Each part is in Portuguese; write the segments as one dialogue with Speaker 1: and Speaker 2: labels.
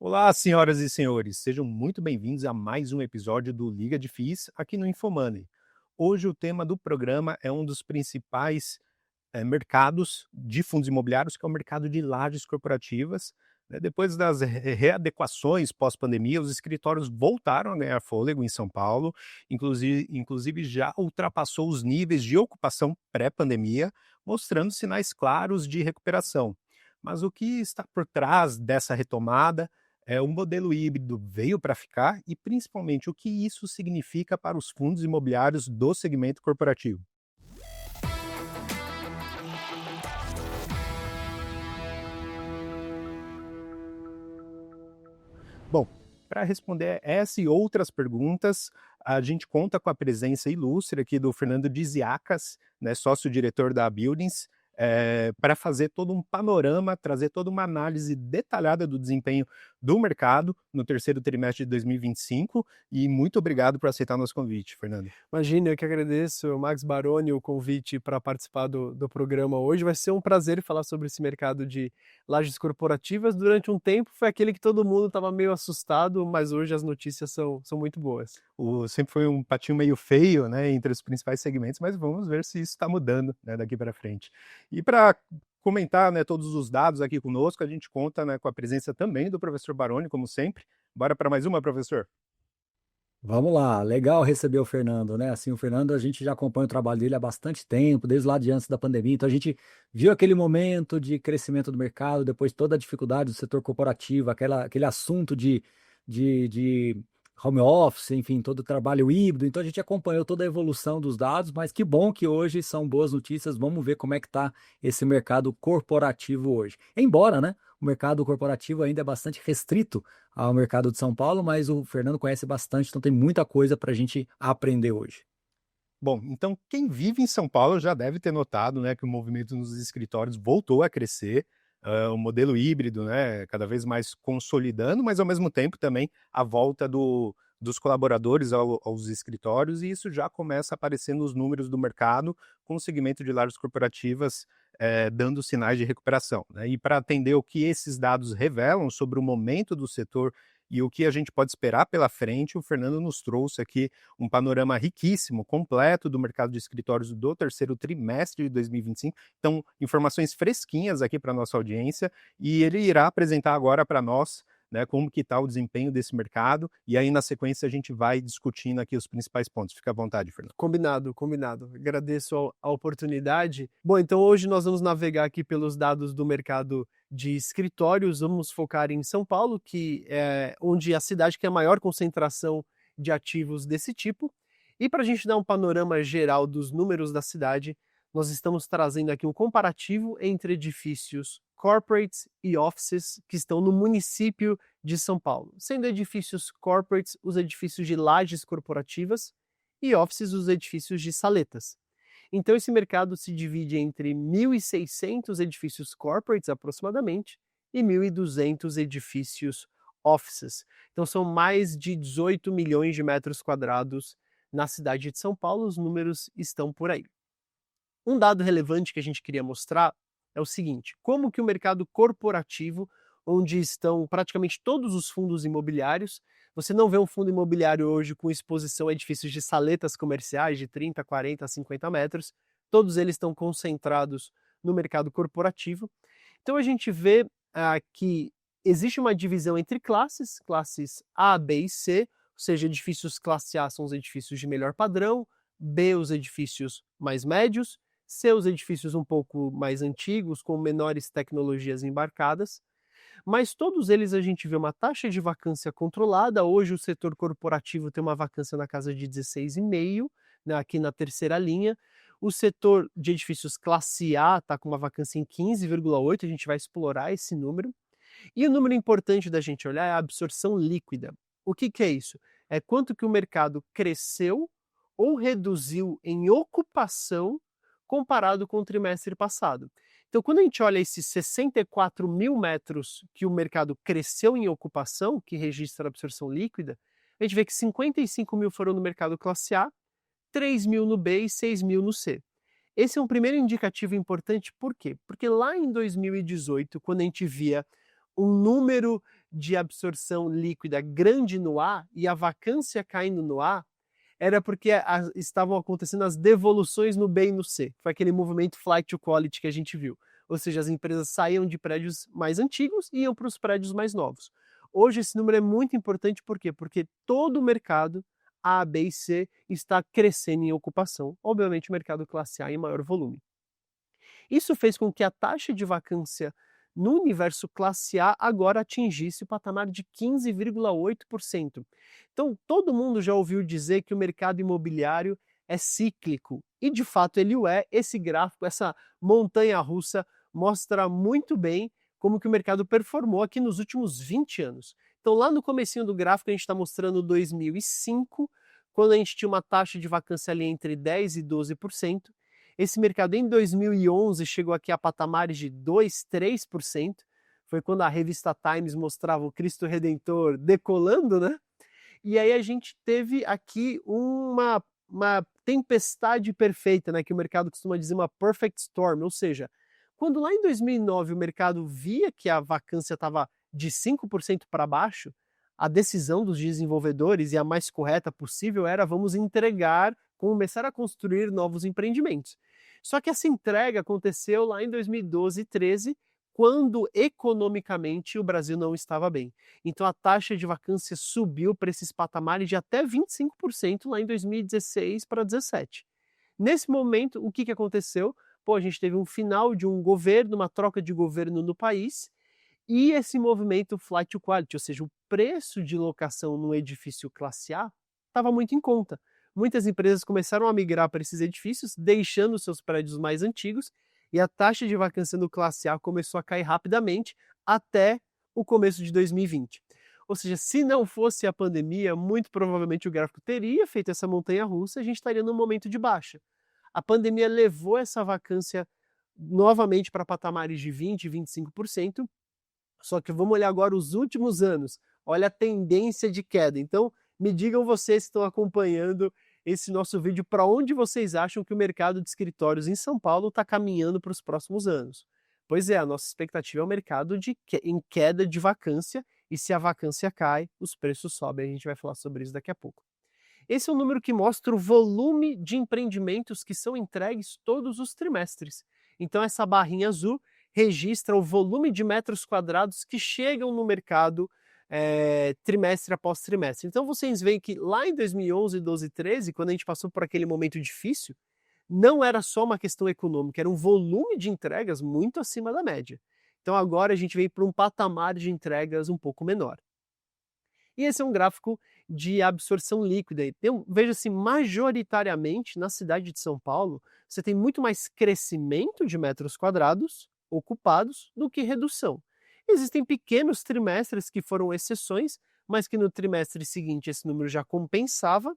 Speaker 1: Olá, senhoras e senhores, sejam muito bem-vindos a mais um episódio do Liga de FIIs aqui no Infomoney. Hoje o tema do programa é um dos principais mercados de fundos imobiliários, que é o mercado de lajes corporativas. Depois das readequações pós-pandemia, os escritórios voltaram a ganhar fôlego em São Paulo, inclusive já ultrapassou os níveis de ocupação pré-pandemia, mostrando sinais claros de recuperação. Mas o que está por trás dessa retomada? O modelo híbrido veio para ficar e, principalmente, o que isso significa para os fundos imobiliários do segmento corporativo. Bom, para responder essa e outras perguntas, a gente conta com a presença ilustre aqui do Fernando Diziacas, né, sócio-diretor da Buildings, para fazer todo um panorama, trazer toda uma análise detalhada do desempenho do mercado no terceiro trimestre de 2025. E muito obrigado por aceitar nosso convite, Fernando.
Speaker 2: Imagina, eu que agradeço, Max Baroni, o convite para participar do programa hoje. Vai ser um prazer falar sobre esse mercado de lajes corporativas. Durante um tempo foi aquele que todo mundo estava meio assustado, mas hoje as notícias são muito boas.
Speaker 1: Sempre foi um patinho meio feio, né, entre os principais segmentos, mas vamos ver se isso está mudando, né, daqui para frente. E para comentar, né, todos os dados aqui conosco, a gente conta, né, com a presença também do professor Baroni, como sempre. Bora para mais uma, professor?
Speaker 3: Vamos lá, legal receber o Fernando, né? Assim, o Fernando, a gente já acompanha o trabalho dele há bastante tempo, desde lá de antes da pandemia. Então, a gente viu aquele momento de crescimento do mercado, depois toda a dificuldade do setor corporativo, aquele assunto de home office, enfim, todo o trabalho híbrido. Então, a gente acompanhou toda a evolução dos dados, mas que bom que hoje são boas notícias. Vamos ver como é que está esse mercado corporativo hoje. Embora, né? O mercado corporativo ainda é bastante restrito ao mercado de São Paulo, mas o Fernando conhece bastante, então tem muita coisa para a gente aprender hoje.
Speaker 1: Bom, então quem vive em São Paulo já deve ter notado, né, que o movimento nos escritórios voltou a crescer, o modelo híbrido, né, cada vez mais consolidando, mas ao mesmo tempo também a volta dos colaboradores aos escritórios, e isso já começa a aparecer nos números do mercado, com o segmento de lajes corporativas dando sinais de recuperação, né? E para atender o que esses dados revelam sobre o momento do setor e o que a gente pode esperar pela frente, o Fernando nos trouxe aqui um panorama riquíssimo, completo do mercado de escritórios do terceiro trimestre de 2025. Então, informações fresquinhas aqui para a nossa audiência, e ele irá apresentar agora para nós, né, como que está o desempenho desse mercado, e aí na sequência a gente vai discutindo aqui os principais pontos. Fica à vontade, Fernando.
Speaker 2: Combinado, combinado. Agradeço a oportunidade. Bom, então hoje nós vamos navegar aqui pelos dados do mercado de escritórios. Vamos focar em São Paulo, que é onde a cidade que é a maior concentração de ativos desse tipo. E para a gente dar um panorama geral dos números da cidade, nós estamos trazendo aqui um comparativo entre edifícios corporates e offices que estão no município de São Paulo, sendo edifícios corporates os edifícios de lajes corporativas e offices os edifícios de saletas. Então esse mercado se divide entre 1.600 edifícios corporates aproximadamente e 1.200 edifícios offices. Então são mais de 18 milhões de metros quadrados na cidade de São Paulo, os números estão por aí. Um dado relevante que a gente queria mostrar é o seguinte: como que o mercado corporativo, onde estão praticamente todos os fundos imobiliários, você não vê um fundo imobiliário hoje com exposição a edifícios de saletas comerciais de 30, 40, 50 metros, todos eles estão concentrados no mercado corporativo. Então a gente vê que existe uma divisão entre classes A, B e C, ou seja, edifícios classe A são os edifícios de melhor padrão, B os edifícios mais médios, seus edifícios um pouco mais antigos, com menores tecnologias embarcadas, mas todos eles a gente vê uma taxa de vacância controlada. Hoje o setor corporativo tem uma vacância na casa de 16,5%, né, aqui na terceira linha. O setor de edifícios classe A está com uma vacância em 15,8%, a gente vai explorar esse número. E o número importante da gente olhar é a absorção líquida. O que é isso? É quanto que o mercado cresceu ou reduziu em ocupação comparado com o trimestre passado. Então, quando a gente olha esses 64 mil metros que o mercado cresceu em ocupação, que registra a absorção líquida, a gente vê que 55 mil foram no mercado classe A, 3 mil no B e 6 mil no C. Esse é um primeiro indicativo importante, por quê? Porque lá em 2018, quando a gente via um número de absorção líquida grande no A e a vacância caindo no A, era porque estavam acontecendo as devoluções no B e no C. Foi aquele movimento flight to quality que a gente viu. Ou seja, as empresas saíam de prédios mais antigos e iam para os prédios mais novos. Hoje esse número é muito importante, por quê? Porque todo o mercado A, B e C está crescendo em ocupação. Obviamente o mercado classe A em maior volume. Isso fez com que a taxa de vacância no universo classe A agora atingisse o patamar de 15,8%. Então, todo mundo já ouviu dizer que o mercado imobiliário é cíclico, e de fato ele o é. Esse gráfico, essa montanha-russa, mostra muito bem como que o mercado performou aqui nos últimos 20 anos. Então, lá no comecinho do gráfico, a gente está mostrando 2005, quando a gente tinha uma taxa de vacância ali entre 10% e 12%. Esse mercado em 2011 chegou aqui a patamares de 2%, 3%. Foi quando a revista Times mostrava o Cristo Redentor decolando, né? E aí a gente teve aqui uma tempestade perfeita, né? Que o mercado costuma dizer uma perfect storm, ou seja, quando lá em 2009 o mercado via que a vacância estava de 5% para baixo, a decisão dos desenvolvedores, e a mais correta possível, era vamos entregar, começar a construir novos empreendimentos. Só que essa entrega aconteceu lá em 2012 e 2013, quando economicamente o Brasil não estava bem. Então a taxa de vacância subiu para esses patamares de até 25% lá em 2016 para 2017. Nesse momento, o que aconteceu? Pô, a gente teve um final de um governo, uma troca de governo no país, e esse movimento flight to quality, ou seja, o preço de locação no edifício classe A estava muito em conta. Muitas empresas começaram a migrar para esses edifícios, deixando seus prédios mais antigos, e a taxa de vacância no classe A começou a cair rapidamente até o começo de 2020. Ou seja, se não fosse a pandemia, muito provavelmente o gráfico teria feito essa montanha-russa e a gente estaria num momento de baixa. A pandemia levou essa vacância novamente para patamares de 20%, 25%, só que vamos olhar agora os últimos anos. Olha a tendência de queda. Então, me digam vocês que estão acompanhando esse nosso vídeo, para onde vocês acham que o mercado de escritórios em São Paulo está caminhando para os próximos anos? Pois é, a nossa expectativa é um mercado em queda de vacância, e se a vacância cai, os preços sobem. A gente vai falar sobre isso daqui a pouco. Esse é um número que mostra o volume de empreendimentos que são entregues todos os trimestres. Então essa barrinha azul registra o volume de metros quadrados que chegam no mercado trimestre após trimestre. Então vocês veem que lá em 2011, 12, 13, quando a gente passou por aquele momento difícil, não era só uma questão econômica, era um volume de entregas muito acima da média. Então agora a gente vem para um patamar de entregas um pouco menor. E esse é um gráfico de absorção líquida. Então, veja-se, majoritariamente na cidade de São Paulo, você tem muito mais crescimento de metros quadrados ocupados do que redução. Existem pequenos trimestres que foram exceções, mas que no trimestre seguinte esse número já compensava.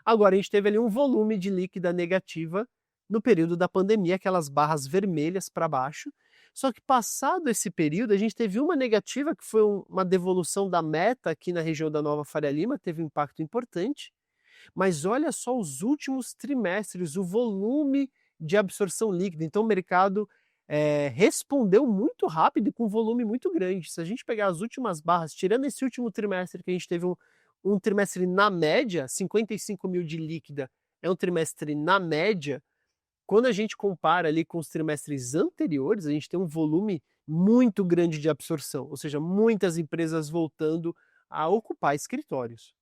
Speaker 2: Agora a gente teve ali um volume de líquida negativa no período da pandemia, aquelas barras vermelhas para baixo. Só que passado esse período, a gente teve uma negativa, que foi uma devolução da meta aqui na região da Nova Faria Lima, teve um impacto importante. Mas olha só os últimos trimestres, o volume de absorção líquida. Então o mercado respondeu muito rápido e com volume muito grande. Se a gente pegar as últimas barras, tirando esse último trimestre que a gente teve um trimestre na média, 55 mil de líquida é um trimestre na média. Quando a gente compara ali com os trimestres anteriores, a gente tem um volume muito grande de absorção, ou seja, muitas empresas voltando a ocupar escritórios.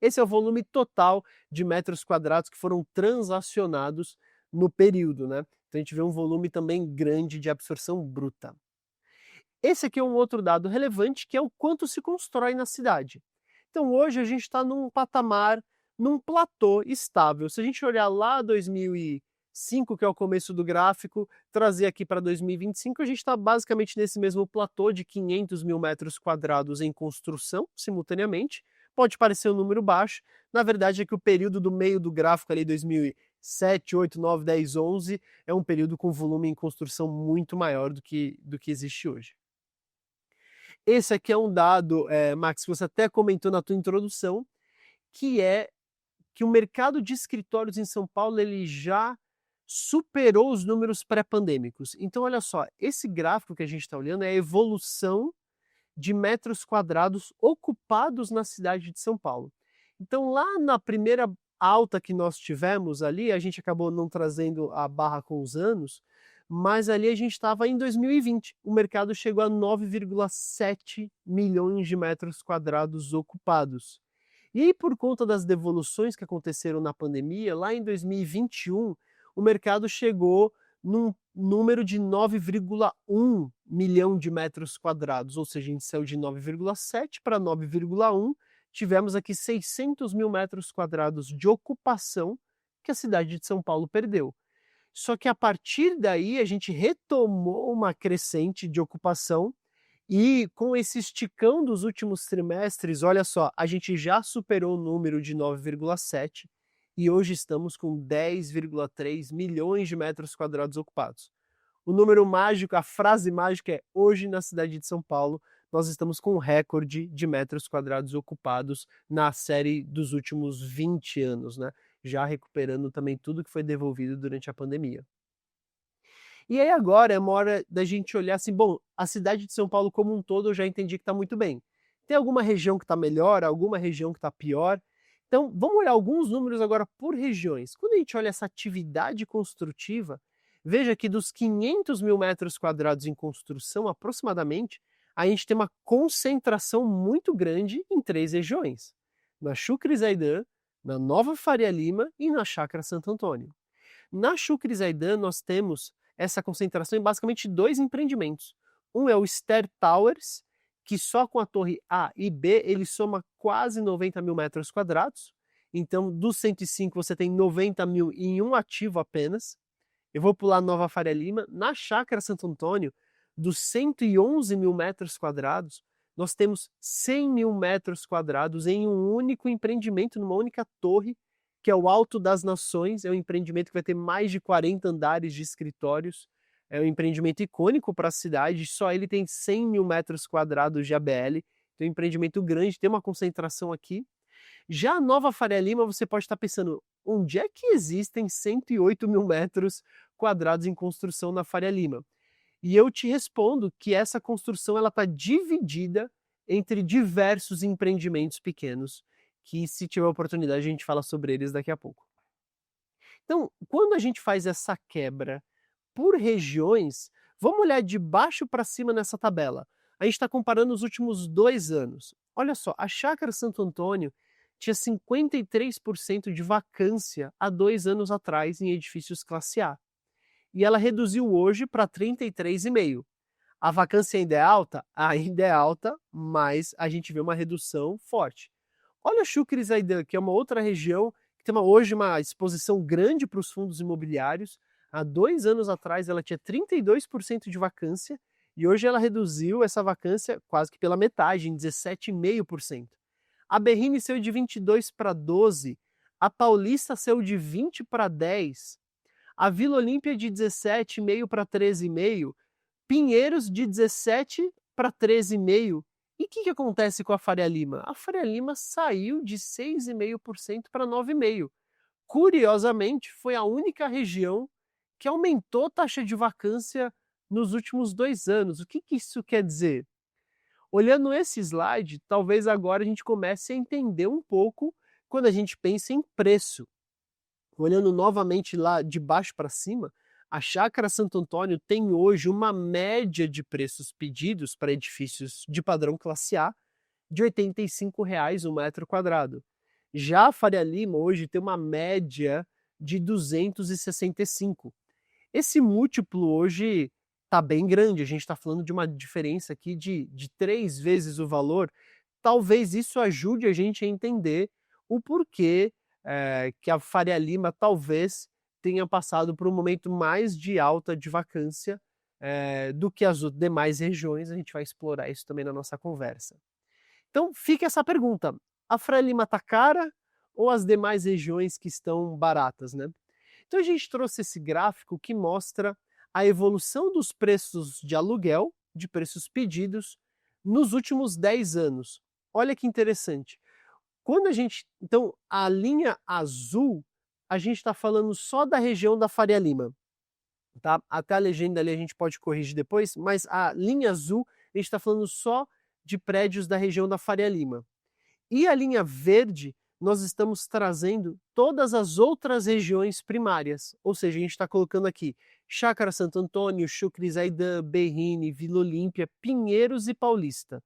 Speaker 2: Esse é o volume total de metros quadrados que foram transacionados no período, né? Então a gente vê um volume também grande de absorção bruta. Esse aqui é um outro dado relevante, que é o quanto se constrói na cidade. Então hoje a gente está num patamar, num platô estável. Se a gente olhar lá 2005, que é o começo do gráfico, trazer aqui para 2025, a gente está basicamente nesse mesmo platô de 500 mil metros quadrados em construção simultaneamente. Pode parecer um número baixo, na verdade é que o período do meio do gráfico ali, 2007, 8, 9, 10, 11, é um período com volume em construção muito maior do que existe hoje. Esse aqui é um dado, Max, que você até comentou na tua introdução, que é que o mercado de escritórios em São Paulo ele já superou os números pré-pandêmicos. Então olha só, esse gráfico que a gente está olhando é a evolução de metros quadrados ocupados na cidade de São Paulo. Então, lá na primeira alta que nós tivemos ali, a gente acabou não trazendo a barra com os anos, mas ali a gente estava em 2020. O mercado chegou a 9,7 milhões de metros quadrados ocupados. E aí, por conta das devoluções que aconteceram na pandemia, lá em 2021, o mercado chegou num número de 9,1 milhão de metros quadrados, ou seja, a gente saiu de 9,7 para 9,1, tivemos aqui 600 mil metros quadrados de ocupação que a cidade de São Paulo perdeu. Só que a partir daí a gente retomou uma crescente de ocupação e com esse esticão dos últimos trimestres, olha só, a gente já superou o número de 9,7 e hoje estamos com 10,3 milhões de metros quadrados ocupados. O número mágico, a frase mágica é: hoje na cidade de São Paulo nós estamos com um recorde de metros quadrados ocupados na série dos últimos 20 anos, né? Já recuperando também tudo que foi devolvido durante a pandemia. E aí agora é uma hora da gente olhar assim, bom, a cidade de São Paulo como um todo eu já entendi que está muito bem. Tem alguma região que está melhor, alguma região que está pior. Então vamos olhar alguns números agora por regiões. Quando a gente olha essa atividade construtiva, veja que dos 500 mil metros quadrados em construção, aproximadamente, a gente tem uma concentração muito grande em 3 regiões. Na Chucre Zaidan, na Nova Faria Lima e na Chácara Santo Antônio. Na Chucre Zaidan nós temos essa concentração em basicamente 2 empreendimentos. Um é o Stair Towers, que só com a torre A e B ele soma quase 90 mil metros quadrados. Então, dos 105 você tem 90 mil em um ativo apenas. Eu vou pular Nova Faria Lima. Na Chácara Santo Antônio, dos 111 mil metros quadrados, nós temos 100 mil metros quadrados em um único empreendimento, numa única torre, que é o Alto das Nações. É um empreendimento que vai ter mais de 40 andares de escritórios. É um empreendimento icônico para a cidade, só ele tem 100 mil metros quadrados de ABL. Tem um empreendimento grande, tem uma concentração aqui. Já a Nova Faria Lima, você pode estar pensando, onde é que existem 108 mil metros quadrados em construção na Faria Lima? E eu te respondo que essa construção está dividida entre diversos empreendimentos pequenos, que se tiver oportunidade a gente fala sobre eles daqui a pouco. Então, quando a gente faz essa quebra por regiões, vamos olhar de baixo para cima nessa tabela. A gente está comparando os últimos 2 anos. Olha só, a Chácara Santo Antônio tinha 53% de vacância há 2 anos atrás em edifícios classe A. E ela reduziu hoje para 33,5%. A vacância ainda é alta? Ainda é alta, mas a gente vê uma redução forte. Olha a Chucre Zaidan, que é uma outra região que tem hoje uma exposição grande para os fundos imobiliários. Há 2 anos atrás ela tinha 32% de vacância e hoje ela reduziu essa vacância quase que pela metade, em 17,5%. A Berrini saiu de 22 para 12, a Paulista saiu de 20 para 10, a Vila Olímpia de 17,5 para 13,5, Pinheiros de 17 para 13,5. E o que acontece com a Faria Lima? A Faria Lima saiu de 6,5% para 9,5%. Curiosamente, foi a única região que aumentou a taxa de vacância nos últimos 2 anos. O que isso quer dizer? Olhando esse slide, talvez agora a gente comece a entender um pouco quando a gente pensa em preço. Olhando novamente lá de baixo para cima, a Chácara Santo Antônio tem hoje uma média de preços pedidos para edifícios de padrão classe A de R$ 85,00 o metro quadrado. Já a Faria Lima hoje tem uma média de 265. Esse múltiplo hoje está bem grande, a gente está falando de uma diferença aqui de 3 vezes o valor. Talvez isso ajude a gente a entender o porquê que a Faria Lima talvez tenha passado por um momento mais de alta de vacância do que as demais regiões. A gente vai explorar isso também na nossa conversa. Então fica essa pergunta, a Faria Lima está cara ou as demais regiões que estão baratas, né? Então a gente trouxe esse gráfico que mostra a evolução dos preços de aluguel, de preços pedidos, nos últimos 10 anos. Olha que interessante. Quando então, a linha azul, a gente está falando só da região da Faria Lima. Tá? Até a legenda ali a gente pode corrigir depois, mas a linha azul, a gente está falando só de prédios da região da Faria Lima. E a linha verde, nós estamos trazendo todas as outras regiões primárias, ou seja, a gente está colocando aqui Chácara Santo Antônio, Chucre Zaidan, Berrini, Vila Olímpia, Pinheiros e Paulista.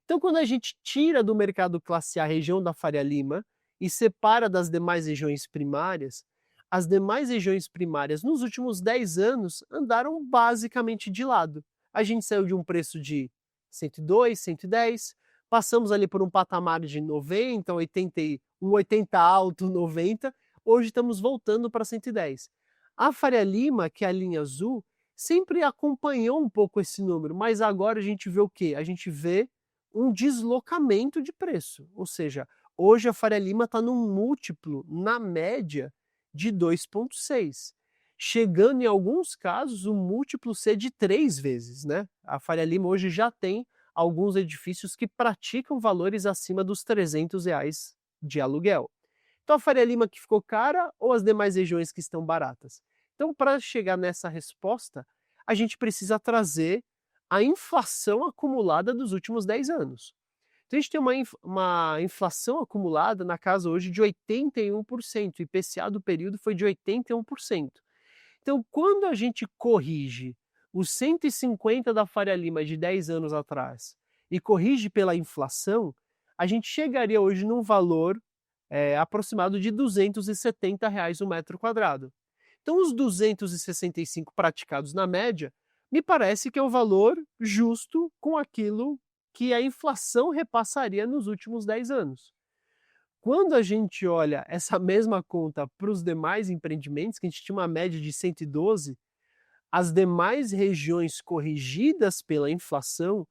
Speaker 2: Então, quando a gente tira do mercado classe A a região da Faria Lima e separa das demais regiões primárias, as demais regiões primárias nos últimos 10 anos andaram basicamente de lado. A gente saiu de um preço de 102, 110, passamos ali por um patamar de 90, 80, 80 alto, 90, hoje estamos voltando para 110. A Faria Lima, que é a linha azul, sempre acompanhou um pouco esse número, mas agora a gente vê o quê? A gente vê um deslocamento de preço, ou seja, hoje a Faria Lima está num múltiplo, na média, de 2,6, chegando em alguns casos o múltiplo ser de 3 vezes, né? A Faria Lima hoje já tem alguns edifícios que praticam valores acima dos R$300 de aluguel. Então a Faria Lima que ficou cara ou as demais regiões que estão baratas? Então, para chegar nessa resposta, a gente precisa trazer a inflação acumulada dos últimos 10 anos. Então a gente tem uma inflação acumulada na casa hoje de 81%, o IPCA do período foi de 81%. Então, quando a gente corrige os 150 da Faria Lima de 10 anos atrás e corrige pela inflação, a gente chegaria hoje num valor aproximado de R$270 o metro quadrado. Então, os 265 praticados na média, me parece que é o valor justo com aquilo que a inflação repassaria nos últimos 10 anos. Quando a gente olha essa mesma conta para os demais empreendimentos, que a gente tinha uma média de 112, as demais regiões corrigidas pela inflação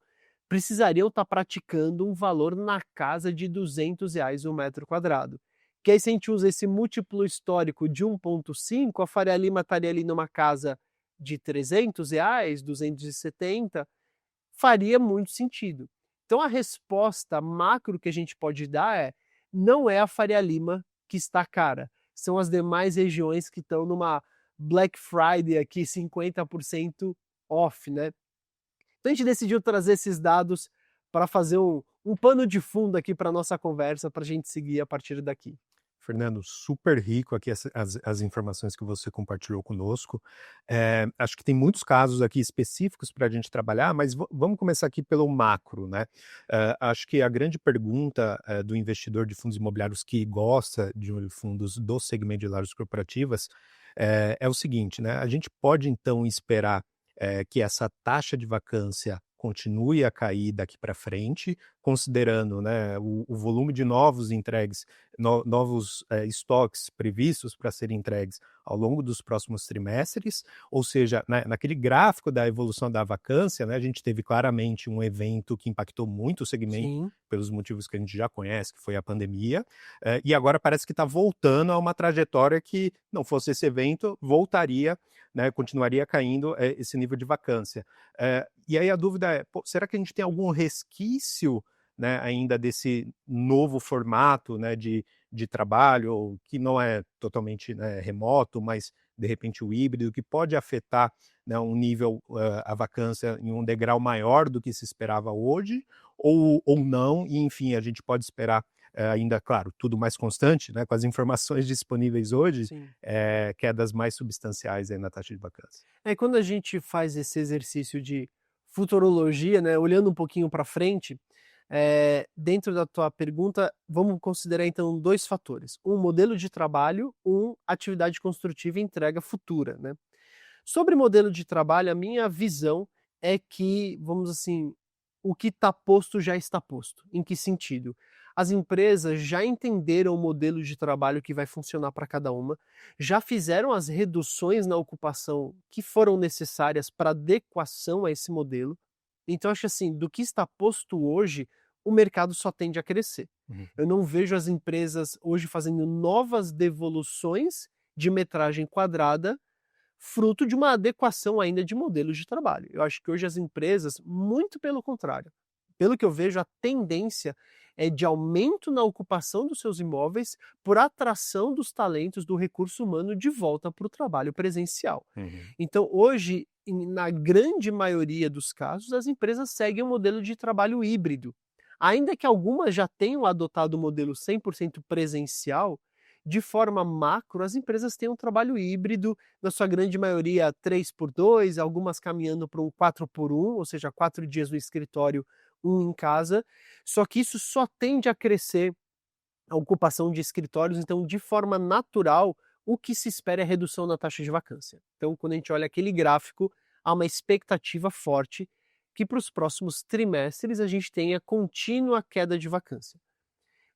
Speaker 2: precisariam estar praticando um valor na casa de R$200 o metro quadrado. Que aí, se a gente usa esse múltiplo histórico de 1,5, a Faria Lima estaria ali numa casa de R$300, 270, faria muito sentido. Então a resposta macro que a gente pode dar é: não é a Faria Lima que está cara, são as demais regiões que estão numa Black Friday aqui, 50% off, né? Então a gente decidiu trazer esses dados para fazer um pano de fundo aqui para a nossa conversa, para a gente seguir a partir daqui.
Speaker 1: Fernando, super rico aqui as informações que você compartilhou conosco. Acho que tem muitos casos aqui específicos para a gente trabalhar, mas vamos começar aqui pelo macro, né? Acho que a grande pergunta do investidor de fundos imobiliários que gosta de fundos do segmento de lajes corporativas é o seguinte, né? A gente pode então esperar que essa taxa de vacância continue a cair daqui para frente, considerando, né, o volume de novos entregues, novos estoques previstos para serem entregues ao longo dos próximos trimestres, ou seja, naquele gráfico da evolução da vacância, né, a gente teve claramente um evento que impactou muito o segmento,
Speaker 2: Sim,
Speaker 1: pelos motivos que a gente já conhece, que foi a pandemia, e agora parece que está voltando a uma trajetória que, não fosse esse evento, voltaria, né, continuaria caindo esse nível de vacância. E aí a dúvida é, será que a gente tem algum resquício, né, ainda desse novo formato, né, de trabalho, que não é totalmente, né, remoto, mas de repente o híbrido, que pode afetar, né, um nível, a vacância em um degrau maior do que se esperava hoje, ou não, e enfim, a gente pode esperar ainda, claro, tudo mais constante, né, com as informações disponíveis hoje,
Speaker 2: sim.
Speaker 1: quedas mais substanciais aí na taxa de vacância.
Speaker 2: Quando a gente faz esse exercício de futurologia, né, olhando um pouquinho para frente, dentro da tua pergunta, vamos considerar então 2 fatores: um modelo de trabalho, atividade construtiva e entrega futura, né? Sobre modelo de trabalho, a minha visão é que, vamos assim, o que está posto já está posto. Em que sentido? As empresas já entenderam o modelo de trabalho que vai funcionar para cada uma, já fizeram as reduções na ocupação que foram necessárias para adequação a esse modelo. Então, acho assim, do que está posto hoje, o mercado só tende a crescer.
Speaker 1: Uhum.
Speaker 2: Eu não vejo as empresas hoje fazendo novas devoluções de metragem quadrada fruto de uma adequação ainda de modelos de trabalho. Eu acho que hoje as empresas, muito pelo contrário, pelo que eu vejo, a tendência é de aumento na ocupação dos seus imóveis por atração dos talentos do recurso humano de volta para o trabalho presencial.
Speaker 1: Uhum.
Speaker 2: Então, hoje, na grande maioria dos casos, as empresas seguem um modelo de trabalho híbrido. Ainda que algumas já tenham adotado o modelo 100% presencial, de forma macro, as empresas têm um trabalho híbrido, na sua grande maioria 3x2, algumas caminhando para um 4x1, ou seja, 4 dias no escritório, 1 em casa. Só que isso só tende a crescer a ocupação de escritórios, então, de forma natural, o que se espera é redução na taxa de vacância. Então, quando a gente olha aquele gráfico, há uma expectativa forte que para os próximos trimestres a gente tenha contínua queda de vacância.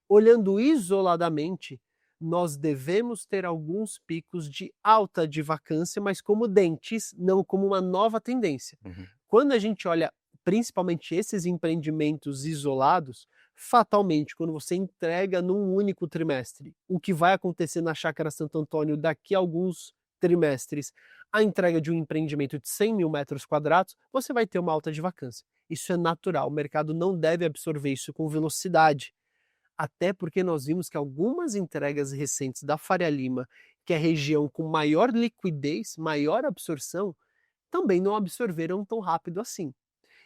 Speaker 2: Olhando isoladamente, nós devemos ter alguns picos de alta de vacância, mas como dentes, não como uma nova tendência.
Speaker 1: Uhum.
Speaker 2: Quando a gente olha principalmente esses empreendimentos isolados, fatalmente, quando você entrega num único trimestre, o que vai acontecer na Chácara Santo Antônio daqui a alguns trimestres, a entrega de um empreendimento de 100 mil metros quadrados, você vai ter uma alta de vacância. Isso é natural, o mercado não deve absorver isso com velocidade. Até porque nós vimos que algumas entregas recentes da Faria Lima, que é a região com maior liquidez, maior absorção, também não absorveram tão rápido assim.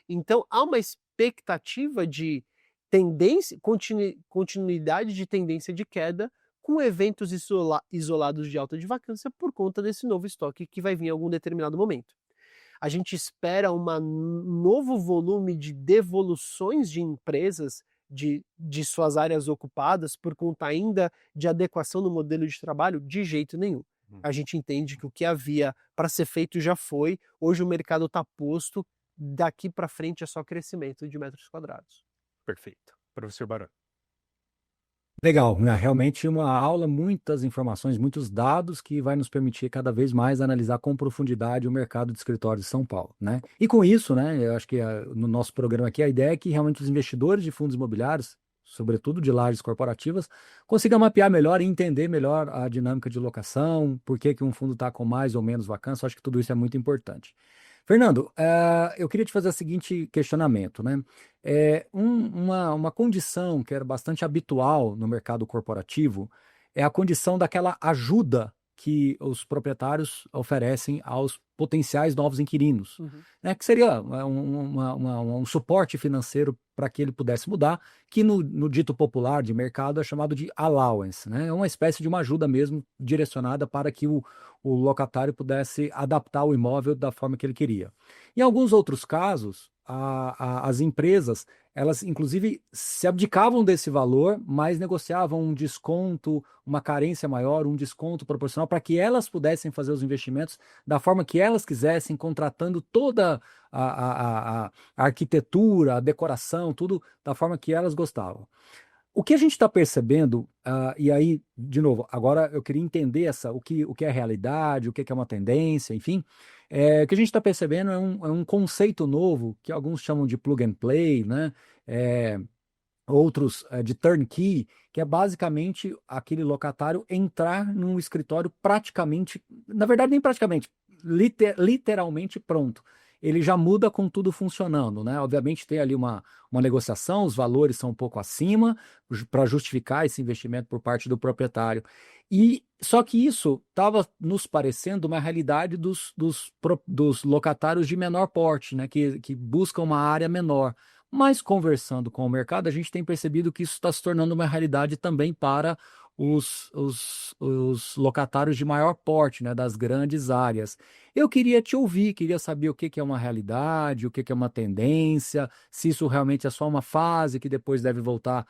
Speaker 2: Então há uma expectativa de tendência, continuidade de tendência de queda, com eventos isolados de alta de vacância por conta desse novo estoque que vai vir em algum determinado momento. A gente espera um novo volume de devoluções de empresas de suas áreas ocupadas por conta ainda de adequação no modelo de trabalho? De jeito nenhum. A gente entende que o que havia para ser feito já foi, hoje o mercado está posto, daqui para frente é só crescimento de metros quadrados.
Speaker 1: Perfeito. Professor Baroni.
Speaker 3: Legal, né? Realmente uma aula, muitas informações, muitos dados que vai nos permitir cada vez mais analisar com profundidade o mercado de escritórios de São Paulo, né? E com isso, né, eu acho que no nosso programa aqui a ideia é que realmente os investidores de fundos imobiliários, sobretudo de lajes corporativas, consigam mapear melhor e entender melhor a dinâmica de locação, por que que um fundo está com mais ou menos vacância. Eu acho que tudo isso é muito importante. Fernando, eu queria te fazer o seguinte questionamento, né? Uma condição que era bastante habitual no mercado corporativo é a condição daquela ajuda que os proprietários oferecem aos potenciais novos inquilinos, né? Que seria um suporte financeiro para que ele pudesse mudar, que no dito popular de mercado é chamado de allowance, né? É uma espécie de uma ajuda mesmo direcionada para que o locatário pudesse adaptar o imóvel da forma que ele queria. Em alguns outros casos, as empresas, elas inclusive se abdicavam desse valor, mas negociavam um desconto, uma carência maior, um desconto proporcional para que elas pudessem fazer os investimentos da forma que elas quisessem, contratando toda a arquitetura, a decoração, tudo da forma que elas gostavam. O que a gente está percebendo, e aí, de novo, agora eu queria entender o que é realidade, o que é uma tendência, enfim, o que a gente está percebendo é um conceito novo que alguns chamam de plug and play, né? Outros de turnkey, que é basicamente aquele locatário entrar num escritório praticamente, na verdade nem praticamente, literalmente pronto. Ele já muda com tudo funcionando, né? Obviamente tem ali uma negociação, os valores são um pouco acima para justificar esse investimento por parte do proprietário. E só que isso estava nos parecendo uma realidade dos locatários de menor porte, né? Que buscam uma área menor. Mas conversando com o mercado, a gente tem percebido que isso está se tornando uma realidade também para os locatários de maior porte, né, das grandes áreas. Eu queria te ouvir, queria saber o que é uma realidade, o que é uma tendência, se isso realmente é só uma fase que depois deve voltar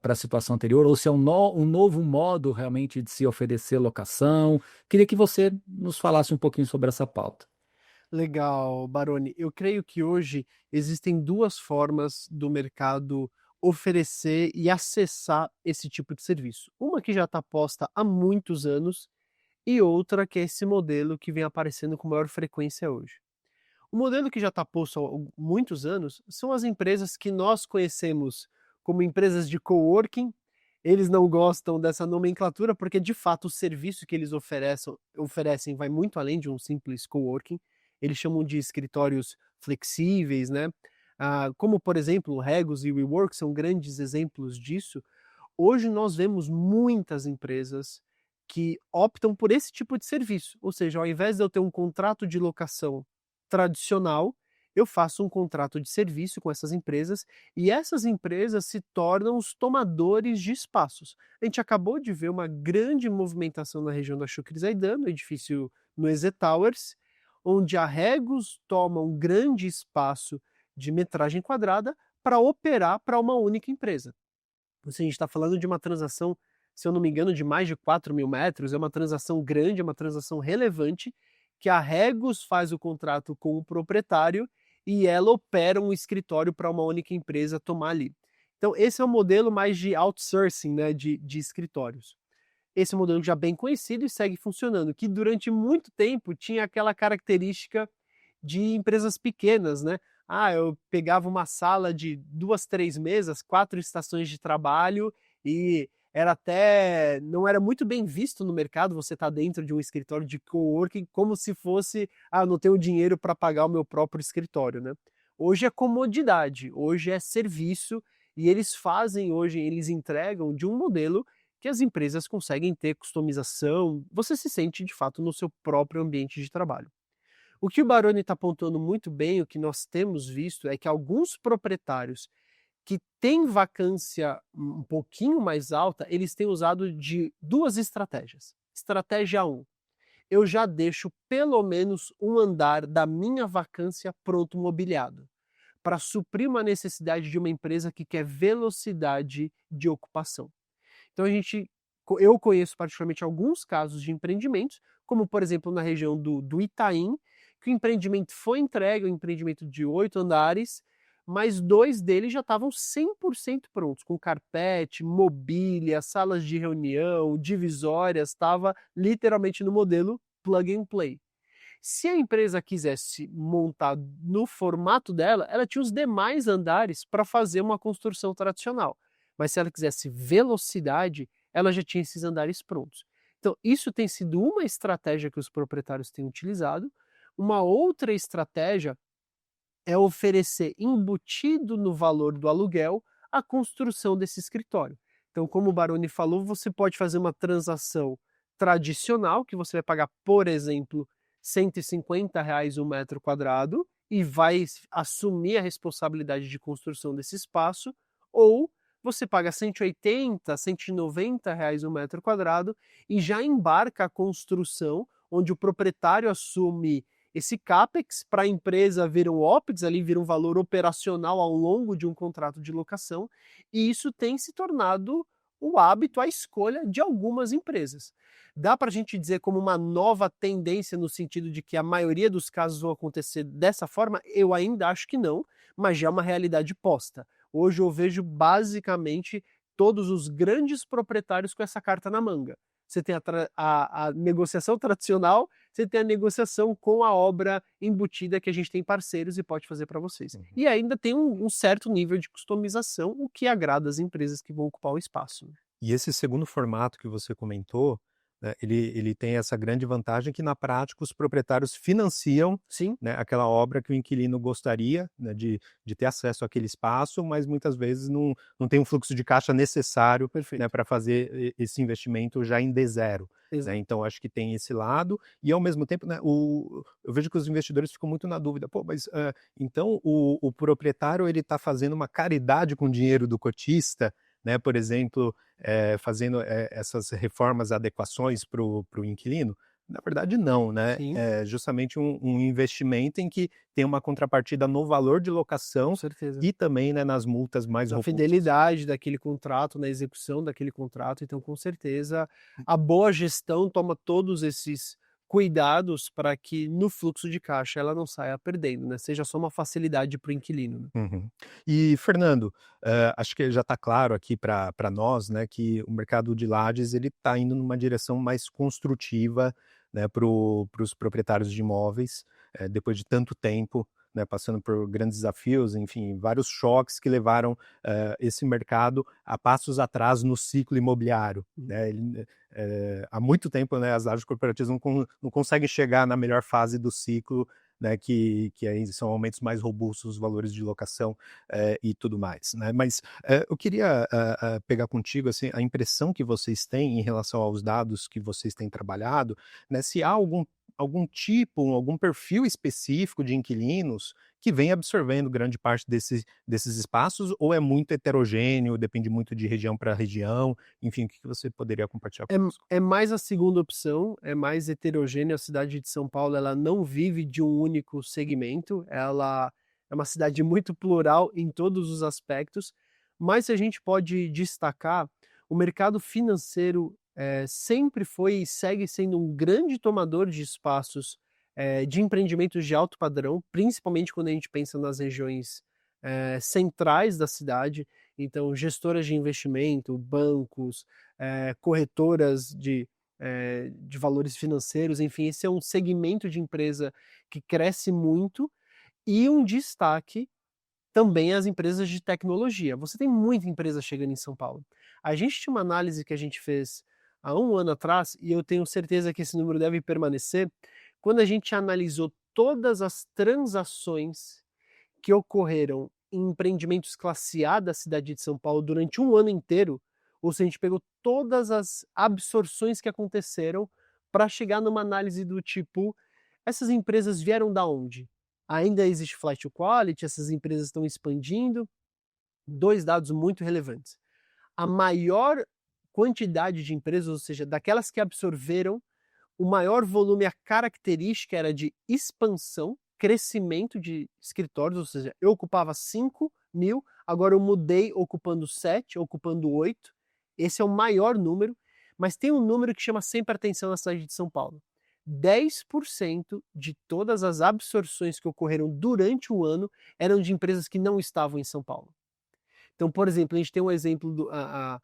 Speaker 3: para a situação anterior, ou se é um novo modo realmente de se oferecer locação. Queria que você nos falasse um pouquinho sobre essa pauta.
Speaker 2: Legal, Baroni. Eu creio que hoje existem duas formas do mercado oferecer e acessar esse tipo de serviço. Uma que já está posta há muitos anos e outra que é esse modelo que vem aparecendo com maior frequência hoje. O modelo que já está posto há muitos anos são as empresas que nós conhecemos como empresas de coworking. Eles não gostam dessa nomenclatura porque, de fato, o serviço que eles oferecem vai muito além de um simples coworking. Eles chamam de escritórios flexíveis, né? como por exemplo o Regus e o WeWork são grandes exemplos disso. Hoje nós vemos muitas empresas que optam por esse tipo de serviço, ou seja, ao invés de eu ter um contrato de locação tradicional, eu faço um contrato de serviço com essas empresas e essas empresas se tornam os tomadores de espaços. A gente acabou de ver uma grande movimentação na região da Chucri Zaidan, no edifício no EZ Towers, onde a Regus toma um grande espaço de metragem quadrada para operar para uma única empresa. Ou seja, a gente está falando de uma transação, se eu não me engano, de mais de 4.000 metros, é uma transação grande, é uma transação relevante, que a Regus faz o contrato com o proprietário e ela opera um escritório para uma única empresa tomar ali. Então, esse é um modelo mais de outsourcing, né, de escritórios. Esse é um modelo já bem conhecido e segue funcionando, que durante muito tempo tinha aquela característica de empresas pequenas, né? Eu pegava uma sala de 2, 3 mesas, 4 estações de trabalho e não era muito bem visto no mercado você estar dentro de um escritório de coworking como se fosse, eu não tenho dinheiro para pagar o meu próprio escritório, né? Hoje é comodidade, hoje é serviço e eles entregam de um modelo que as empresas conseguem ter customização, você se sente de fato no seu próprio ambiente de trabalho. O que o Baroni está apontando muito bem, o que nós temos visto, é que alguns proprietários que têm vacância um pouquinho mais alta, eles têm usado de 2 estratégias. Estratégia 1, eu já deixo pelo menos um andar da minha vacância pronto mobiliado, para suprir uma necessidade de uma empresa que quer velocidade de ocupação. Então eu conheço particularmente alguns casos de empreendimentos, como por exemplo na região do Itaim, que o empreendimento foi entregue, um empreendimento de 8 andares, mas 2 deles já estavam 100% prontos, com carpete, mobília, salas de reunião, divisórias, estava literalmente no modelo plug and play. Se a empresa quisesse montar no formato dela, ela tinha os demais andares para fazer uma construção tradicional. Mas se ela quisesse velocidade, ela já tinha esses andares prontos. Então, isso tem sido uma estratégia que os proprietários têm utilizado. Uma outra estratégia é oferecer embutido no valor do aluguel a construção desse escritório. Então, como o Baroni falou, você pode fazer uma transação tradicional, que você vai pagar, por exemplo, R$ 150 um metro quadrado e vai assumir a responsabilidade de construção desse espaço, ou você paga 180, 190 reais um metro quadrado e já embarca a construção, onde o proprietário assume esse CAPEX, para a empresa vira um OPEX, ali vira um valor operacional ao longo de um contrato de locação, e isso tem se tornado o hábito, a escolha de algumas empresas. Dá para a gente dizer como uma nova tendência no sentido de que a maioria dos casos vão acontecer dessa forma? Eu ainda acho que não, mas já é uma realidade posta. Hoje eu vejo basicamente todos os grandes proprietários com essa carta na manga. Você tem a negociação tradicional, você tem a negociação com a obra embutida que a gente tem parceiros e pode fazer para vocês. E ainda tem um certo nível de customização, o que agrada as empresas que vão ocupar o espaço.
Speaker 1: E esse segundo formato que você comentou, né, ele tem essa grande vantagem que, na prática, os proprietários financiam,
Speaker 2: Sim,
Speaker 1: né, aquela obra que o inquilino gostaria, né, de ter acesso àquele espaço, mas muitas vezes não tem um fluxo de caixa necessário, né,
Speaker 2: perfeito.
Speaker 1: para fazer esse investimento já em D0. Né? Então, acho que tem esse lado, e ao mesmo tempo, né, eu vejo que os investidores ficam muito na dúvida, mas então o proprietário ele está fazendo uma caridade com o dinheiro do cotista, né, por exemplo, fazendo essas reformas, adequações para o inquilino? Na verdade, não, né?
Speaker 2: Sim.
Speaker 1: É justamente um investimento em que tem uma contrapartida no valor de locação
Speaker 2: Com certeza.
Speaker 1: e também, né, nas multas mais
Speaker 2: Na
Speaker 1: robustas.
Speaker 2: fidelidade daquele contrato, na execução daquele contrato, então com certeza a boa gestão toma todos esses cuidados para que no fluxo de caixa ela não saia perdendo, né, seja só uma facilidade para o inquilino, né.
Speaker 1: Uhum. E Fernando, acho que já está claro aqui para nós, né, que o mercado de lajes ele está indo numa direção mais construtiva, né, para os proprietários de imóveis, depois de tanto tempo, né, passando por grandes desafios, enfim, vários choques que levaram esse mercado a passos atrás no ciclo imobiliário. Né? Há muito tempo, né, as lajes corporativas não conseguem chegar na melhor fase do ciclo né, que aí são aumentos mais robustos dos valores de locação e tudo mais, né? Mas eu queria pegar contigo assim, a impressão que vocês têm em relação aos dados que vocês têm trabalhado, né? Se há algum tipo, algum perfil específico de inquilinos que vem absorvendo grande parte desses espaços, ou é muito heterogêneo, depende muito de região para região, enfim, o que você poderia compartilhar conosco?
Speaker 2: É mais a segunda opção, é mais heterogêneo. A cidade de São Paulo, ela não vive de um único segmento, ela é uma cidade muito plural em todos os aspectos, mas a gente pode destacar, o mercado financeiro sempre foi e segue sendo um grande tomador de espaços de empreendimentos de alto padrão, principalmente quando a gente pensa nas regiões centrais da cidade. Então, gestoras de investimento, bancos, corretoras de valores financeiros, enfim, esse é um segmento de empresa que cresce muito, e um destaque também as empresas de tecnologia. Você tem muita empresa chegando em São Paulo. A gente tinha uma análise que a gente fez há um ano atrás, e eu tenho certeza que esse número deve permanecer, quando a gente analisou todas as transações que ocorreram em empreendimentos classe A da cidade de São Paulo durante um ano inteiro, ou seja, a gente pegou todas as absorções que aconteceram para chegar numa análise do tipo, essas empresas vieram da onde? Ainda existe flight to quality, essas empresas estão expandindo. Dois dados muito relevantes. A maior quantidade de empresas, ou seja, daquelas que absorveram, o maior volume, a característica era de expansão, crescimento de escritórios, ou seja, eu ocupava 5.000, agora eu mudei ocupando 7, ocupando 8. Esse é o maior número, mas tem um número que chama sempre atenção na cidade de São Paulo. 10% de todas as absorções que ocorreram durante o ano eram de empresas que não estavam em São Paulo. Então, por exemplo, a gente tem um exemplo há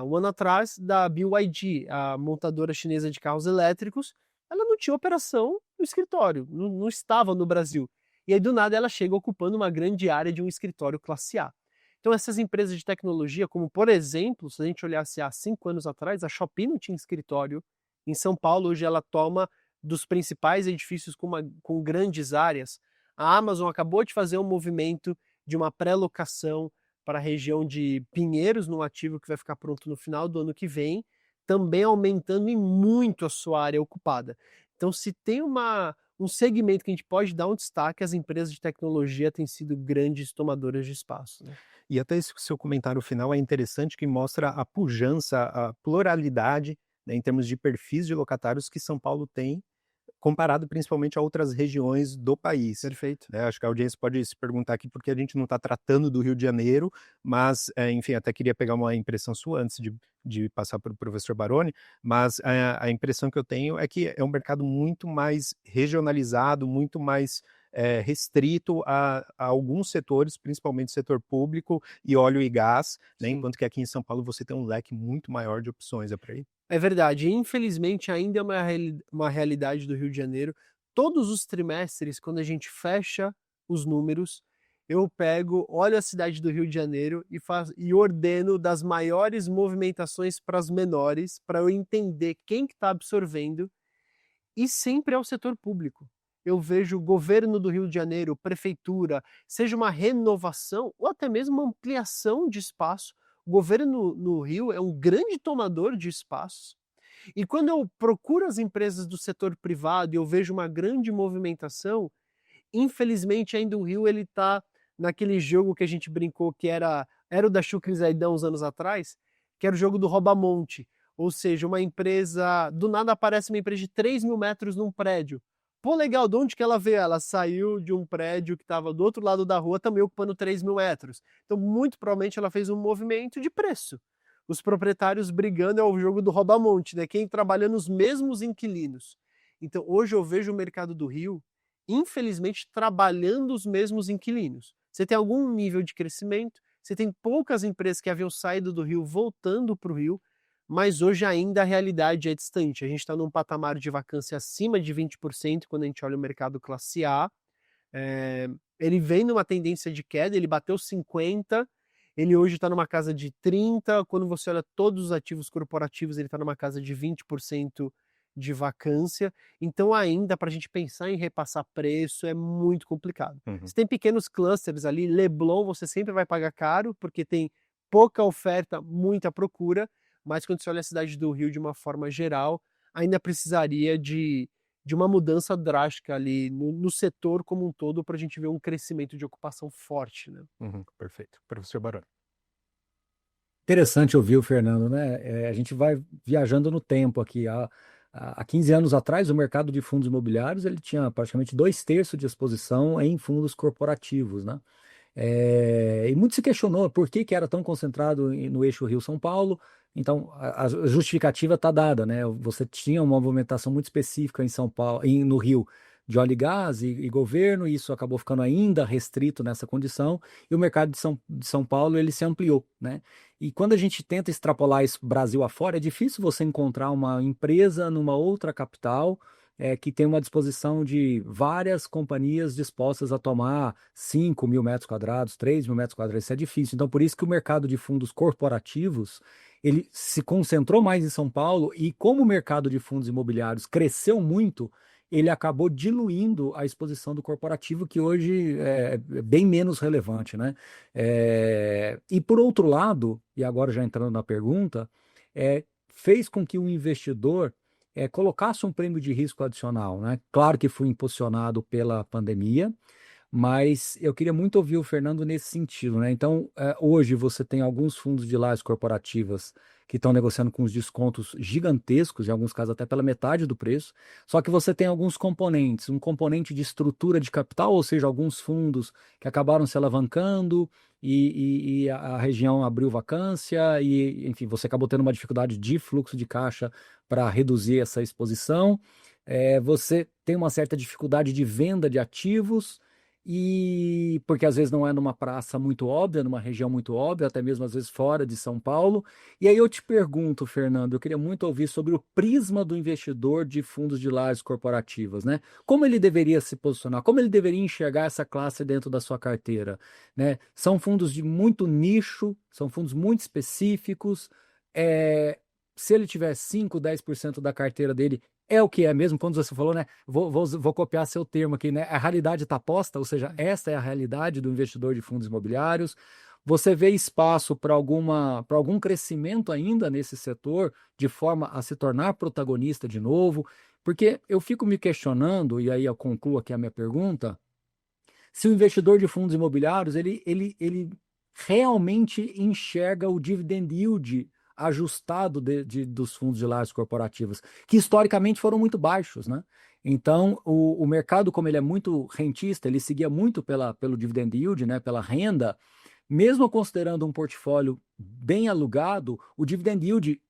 Speaker 2: um ano atrás da BYD, a montadora chinesa de carros elétricos. Ela não tinha operação no escritório, não estava no Brasil. E aí, do nada, ela chega ocupando uma grande área de um escritório classe A. Então, essas empresas de tecnologia, como por exemplo, se a gente olhasse há 5 anos atrás, a Shopee não tinha escritório em São Paulo. Hoje ela toma dos principais edifícios com grandes áreas. A Amazon acabou de fazer um movimento de uma pré-locação para a região de Pinheiros, num ativo que vai ficar pronto no final do ano que vem, também aumentando em muito a sua área ocupada. Então, se tem um segmento que a gente pode dar um destaque, as empresas de tecnologia têm sido grandes tomadoras de espaço, né?
Speaker 1: E até esse seu comentário final é interessante, que mostra a pujança, a pluralidade, né, em termos de perfis de locatários que São Paulo tem, comparado principalmente a outras regiões do país.
Speaker 2: Perfeito.
Speaker 1: Né? Acho que a audiência pode se perguntar aqui porque a gente não está tratando do Rio de Janeiro, mas, enfim, até queria pegar uma impressão sua antes de passar para o professor Baroni, mas a impressão que eu tenho é que é um mercado muito mais regionalizado, muito mais restrito a alguns setores, principalmente o setor público e óleo e gás, né? Enquanto que aqui em São Paulo você tem um leque muito maior de opções, é por aí?
Speaker 2: É verdade, infelizmente ainda é uma realidade do Rio de Janeiro. Todos os trimestres, quando a gente fecha os números, eu olho a cidade do Rio de Janeiro e ordeno das maiores movimentações para as menores, para eu entender quem que está absorvendo, e sempre é o setor público. Eu vejo o governo do Rio de Janeiro, prefeitura, seja uma renovação ou até mesmo uma ampliação de espaço. O governo no Rio é um grande tomador de espaços. E quando eu procuro as empresas do setor privado e eu vejo uma grande movimentação, infelizmente ainda o Rio ele está naquele jogo que a gente brincou que era o da Chucre e Zaidan uns anos atrás, que era o jogo do rouba-monte. Ou seja, uma empresa, do nada aparece uma empresa de 3.000 metros num prédio. Pô, legal, de onde que ela veio? Ela saiu de um prédio que estava do outro lado da rua, também ocupando 3.000 metros. Então, muito provavelmente ela fez um movimento de preço. Os proprietários brigando é o jogo do rouba-monte, né? Quem trabalha nos mesmos inquilinos. Então, hoje eu vejo o mercado do Rio, infelizmente, trabalhando os mesmos inquilinos. Você tem algum nível de crescimento, você tem poucas empresas que haviam saído do Rio voltando para o Rio, mas hoje ainda a realidade é distante. A gente está num patamar de vacância acima de 20% quando a gente olha o mercado classe A. Ele vem numa tendência de queda, ele bateu 50%, ele hoje está numa casa de 30%. Quando você olha todos os ativos corporativos, ele está numa casa de 20% de vacância, então ainda para a gente pensar em repassar preço é muito complicado.
Speaker 1: Uhum.
Speaker 2: Você tem pequenos clusters ali, Leblon você sempre vai pagar caro, porque tem pouca oferta, muita procura, mas quando você olha a cidade do Rio de uma forma geral, ainda precisaria de uma mudança drástica ali no setor como um todo para a gente ver um crescimento de ocupação forte, né?
Speaker 1: Uhum, perfeito. Professor Baroni.
Speaker 3: Interessante ouvir o Fernando, né? A gente vai viajando no tempo aqui. Há 15 anos atrás, o mercado de fundos imobiliários ele tinha praticamente 2/3 de exposição em fundos corporativos, né? E muito se questionou por que que era tão concentrado no eixo Rio-São Paulo. Então, a justificativa está dada, né? Você tinha uma movimentação muito específica em São Paulo, no Rio, de óleo e gás e governo, e isso acabou ficando ainda restrito nessa condição, e o mercado de São Paulo ele se ampliou, né? E quando a gente tenta extrapolar isso Brasil afora, é difícil você encontrar uma empresa numa outra capital que tem uma disposição de várias companhias dispostas a tomar 5 mil metros quadrados, 3 mil metros quadrados. Isso é difícil. Então, por isso que o mercado de fundos corporativos ele se concentrou mais em São Paulo e como o mercado de fundos imobiliários cresceu muito, ele acabou diluindo a exposição do corporativo, que hoje é bem menos relevante, né? E por outro lado, e agora já entrando na pergunta, fez com que o investidor colocasse um prêmio de risco adicional, né? Claro que foi impulsionado pela pandemia, mas eu queria muito ouvir o Fernando nesse sentido, né? Então, hoje você tem alguns fundos de lajes corporativas que estão negociando com os descontos gigantescos, em alguns casos até pela metade do preço. Só que você tem alguns componentes, um componente de estrutura de capital, ou seja, alguns fundos que acabaram se alavancando e a região abriu vacância e, enfim, você acabou tendo uma dificuldade de fluxo de caixa para reduzir essa exposição. Você tem uma certa dificuldade de venda de ativos e porque às vezes não é numa praça muito óbvia, numa região muito óbvia, até mesmo às vezes fora de São Paulo. E aí eu te pergunto, Fernando, eu queria muito ouvir sobre o prisma do investidor de fundos de lajes corporativas, né? Como ele deveria se posicionar, como ele deveria enxergar essa classe dentro da sua carteira, né? São fundos de muito nicho, são fundos muito específicos. Se ele tiver 5, 10% da carteira dele, é o que é mesmo, quando você falou, né? Vou copiar seu termo aqui, né? A realidade está posta, ou seja, esta é a realidade do investidor de fundos imobiliários. Você vê espaço para algum crescimento ainda nesse setor, de forma a se tornar protagonista de novo? Porque eu fico me questionando, e aí eu concluo aqui a minha pergunta, se o investidor de fundos imobiliários ele realmente enxerga o dividend yield ajustado dos fundos de lajes corporativas, que historicamente foram muito baixos, né? Então, o mercado, como ele é muito rentista, ele seguia muito pelo dividend yield, né, pela renda, mesmo considerando um portfólio bem alugado, o dividend yield,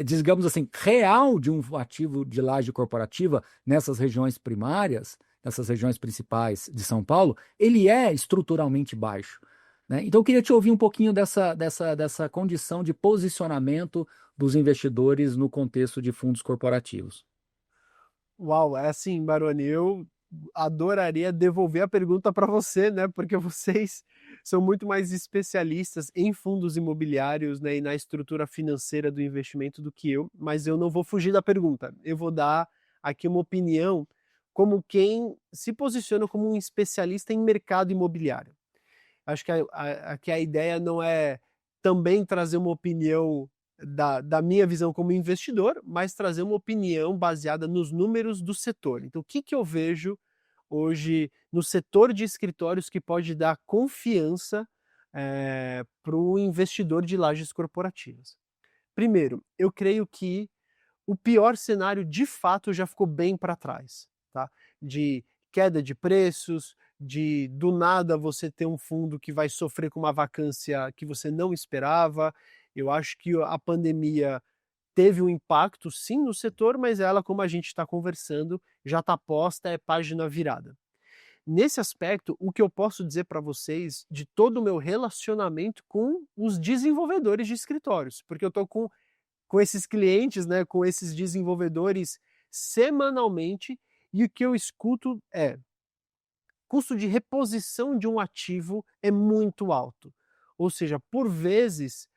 Speaker 3: digamos assim, real de um ativo de laje corporativa nessas regiões primárias, nessas regiões principais de São Paulo, ele é estruturalmente baixo, né? Então, eu queria te ouvir um pouquinho dessa condição de posicionamento dos investidores no contexto de fundos corporativos.
Speaker 2: Uau, é assim, Baroni, eu adoraria devolver a pergunta para você, né? Porque vocês são muito mais especialistas em fundos imobiliários, né, e na estrutura financeira do investimento do que eu, mas eu não vou fugir da pergunta. Eu vou dar aqui uma opinião como quem se posiciona como um especialista em mercado imobiliário. Acho que a ideia não é também trazer uma opinião da minha visão como investidor, mas trazer uma opinião baseada nos números do setor. Então, o que eu vejo hoje no setor de escritórios que pode dar confiança para o investidor de lajes corporativas? Primeiro, eu creio que o pior cenário de fato já ficou bem para trás, tá? De queda de preços, de do nada você ter um fundo que vai sofrer com uma vacância que você não esperava. Eu acho que a pandemia teve um impacto sim no setor, mas ela, como a gente está conversando, já está posta, é página virada. Nesse aspecto, o que eu posso dizer para vocês de todo o meu relacionamento com os desenvolvedores de escritórios, porque eu estou com esses clientes, né, com esses desenvolvedores semanalmente, e o que eu escuto é: custo de reposição de um ativo é muito alto. Ou seja, por vezes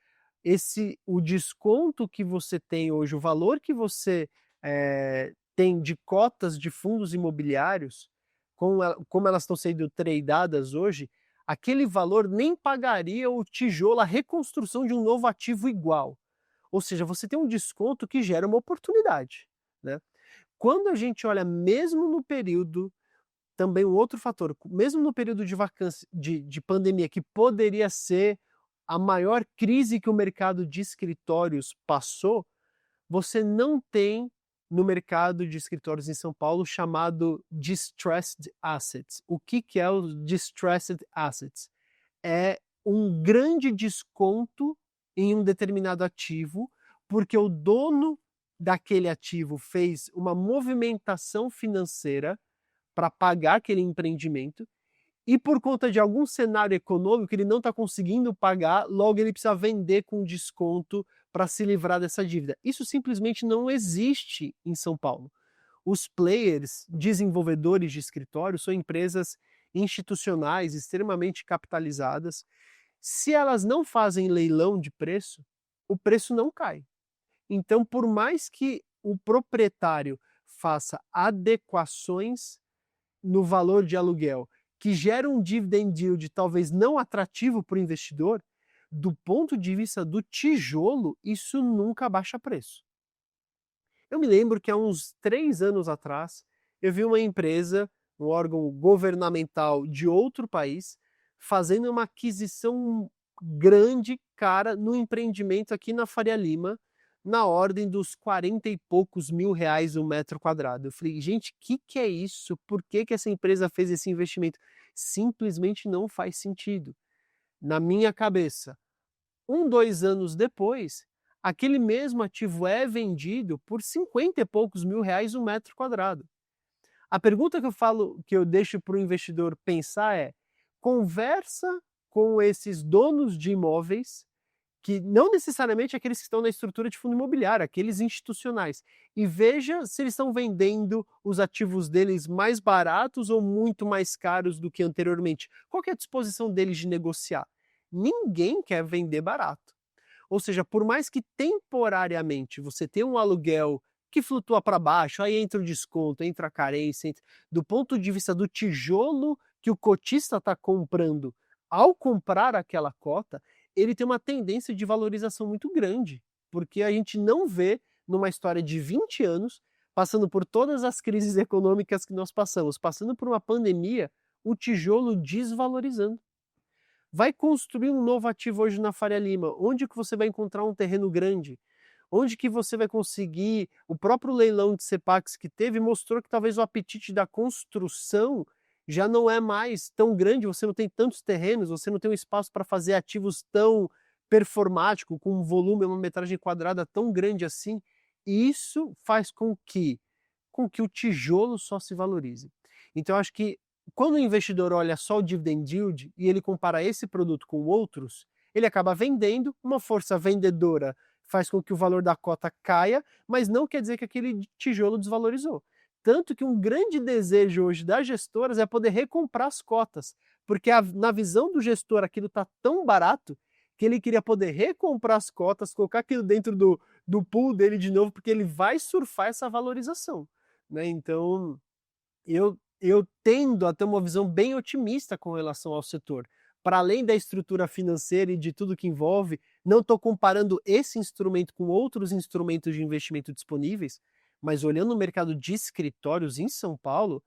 Speaker 2: o desconto que você tem hoje, o valor que você tem de cotas de fundos imobiliários, como elas estão sendo tradeadas hoje, aquele valor nem pagaria o tijolo, a reconstrução de um novo ativo igual. Ou seja, você tem um desconto que gera uma oportunidade, né? Quando a gente olha mesmo no período, também um outro fator, mesmo no período de vacância, de pandemia, que poderia ser a maior crise que o mercado de escritórios passou, você não tem no mercado de escritórios em São Paulo chamado distressed assets. O que é o distressed assets? É um grande desconto em um determinado ativo, porque o dono daquele ativo fez uma movimentação financeira para pagar aquele empreendimento, e por conta de algum cenário econômico ele não está conseguindo pagar, logo ele precisa vender com desconto para se livrar dessa dívida. Isso simplesmente não existe em São Paulo. Os players, desenvolvedores de escritórios, são empresas institucionais extremamente capitalizadas. Se elas não fazem leilão de preço, o preço não cai. Então, por mais que o proprietário faça adequações no valor de aluguel que gera um dividend yield talvez não atrativo para o investidor, do ponto de vista do tijolo, isso nunca baixa preço. Eu me lembro que há uns 3 anos atrás, eu vi uma empresa, um órgão governamental de outro país, fazendo uma aquisição grande, cara, no empreendimento aqui na Faria Lima, na ordem dos 40 e poucos mil reais o metro quadrado. Eu falei, gente, que é isso? Por que essa empresa fez esse investimento? Simplesmente não faz sentido. Na minha cabeça, 2 anos depois, aquele mesmo ativo é vendido por 50 e poucos mil reais o metro quadrado. A pergunta que eu deixo para o investidor pensar é: conversa com esses donos de imóveis, que não necessariamente aqueles que estão na estrutura de fundo imobiliário, aqueles institucionais, e veja se eles estão vendendo os ativos deles mais baratos ou muito mais caros do que anteriormente. Qual que é a disposição deles de negociar? Ninguém quer vender barato. Ou seja, por mais que temporariamente você tenha um aluguel que flutua para baixo, aí entra o desconto, entra a carência, do ponto de vista do tijolo que o cotista está comprando, ao comprar aquela cota, ele tem uma tendência de valorização muito grande, porque a gente não vê numa história de 20 anos, passando por todas as crises econômicas que nós passamos, passando por uma pandemia, o tijolo desvalorizando. Vai construir um novo ativo hoje na Faria Lima, onde que você vai encontrar um terreno grande? Onde que você vai conseguir? O próprio leilão de Cepax que teve mostrou que talvez o apetite da construção já não é mais tão grande, você não tem tantos terrenos, você não tem um espaço para fazer ativos tão performático, com um volume, uma metragem quadrada tão grande assim. E isso faz com que o tijolo só se valorize. Então, eu acho que quando o investidor olha só o dividend yield e ele compara esse produto com outros, ele acaba vendendo, uma força vendedora faz com que o valor da cota caia, mas não quer dizer que aquele tijolo desvalorizou. Tanto que um grande desejo hoje das gestoras é poder recomprar as cotas, porque na visão do gestor aquilo está tão barato que ele queria poder recomprar as cotas, colocar aquilo dentro do pool dele de novo, porque ele vai surfar essa valorização, né? Então, eu tendo a ter uma visão bem otimista com relação ao setor. Para além da estrutura financeira e de tudo que envolve, não estou comparando esse instrumento com outros instrumentos de investimento disponíveis, mas olhando o mercado de escritórios em São Paulo,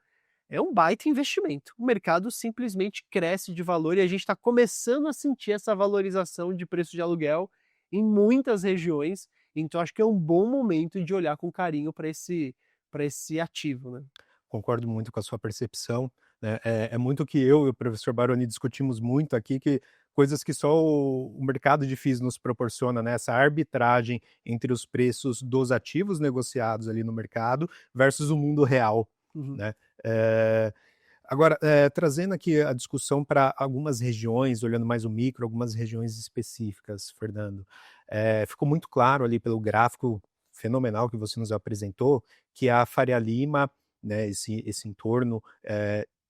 Speaker 2: é um baita investimento. O mercado simplesmente cresce de valor e a gente está começando a sentir essa valorização de preço de aluguel em muitas regiões. Então acho que é um bom momento de olhar com carinho para esse ativo, né?
Speaker 1: Concordo muito com a sua percepção, né? É muito o que eu e o professor Baroni discutimos muito aqui, que coisas que só o mercado de FIIs nos proporciona, né? Essa arbitragem entre os preços dos ativos negociados ali no mercado versus o mundo real,
Speaker 2: Uhum.
Speaker 1: né? Agora, trazendo aqui a discussão para algumas regiões, olhando mais o micro, algumas regiões específicas, Fernando, ficou muito claro ali pelo gráfico fenomenal que você nos apresentou, que a Faria Lima, né, esse entorno,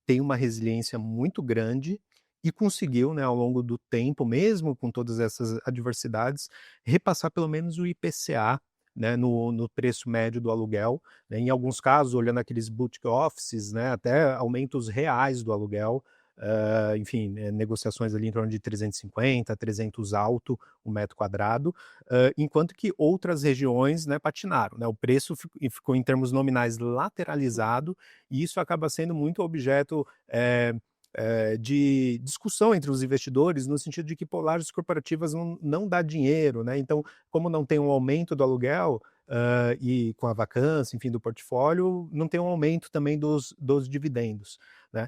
Speaker 1: tem uma resiliência muito grande e conseguiu, né, ao longo do tempo, mesmo com todas essas adversidades, repassar pelo menos o IPCA né, no preço médio do aluguel, né, em alguns casos, olhando aqueles boutique offices, né, até aumentos reais do aluguel, enfim, negociações ali em torno de 350, 300 alto o metro quadrado, enquanto que outras regiões, né, patinaram, né, o preço ficou em termos nominais lateralizado, e isso acaba sendo muito objeto de discussão entre os investidores, no sentido de que lajes corporativas não dá dinheiro, né, então como não tem um aumento do aluguel, e com a vacância, enfim, do portfólio, não tem um aumento também dos dividendos, né.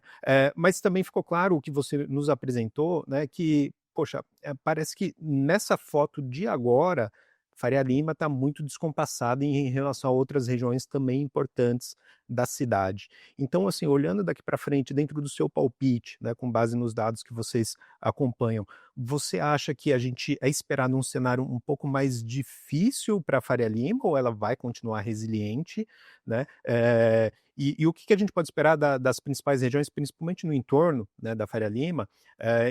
Speaker 1: Mas também ficou claro o que você nos apresentou, né, que, poxa, parece que nessa foto de agora, Faria Lima está muito descompassada em relação a outras regiões também importantes da cidade. Então, assim, olhando daqui para frente, dentro do seu palpite, né, com base nos dados que vocês acompanham, você acha que a gente é esperar num cenário um pouco mais difícil para a Faria Lima ou ela vai continuar resiliente, né? E o que a gente pode esperar das principais regiões, principalmente no entorno, né, da Faria Lima,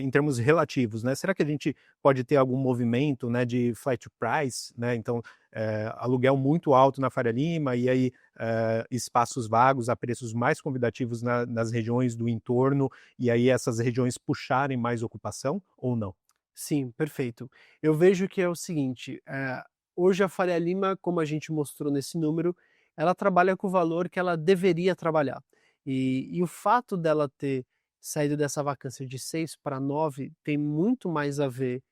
Speaker 1: em termos relativos, né? Será que a gente pode ter algum movimento, né, de flight to price, né? Então, aluguel muito alto na Faria Lima e aí espaços vagos a preços mais convidativos nas regiões do entorno, e aí essas regiões puxarem mais ocupação ou não?
Speaker 2: Sim, perfeito. Eu vejo que é o seguinte, hoje a Faria Lima, como a gente mostrou nesse número, ela trabalha com o valor que ela deveria trabalhar. E o fato dela ter saído dessa vacância de 6 para 9 tem muito mais a ver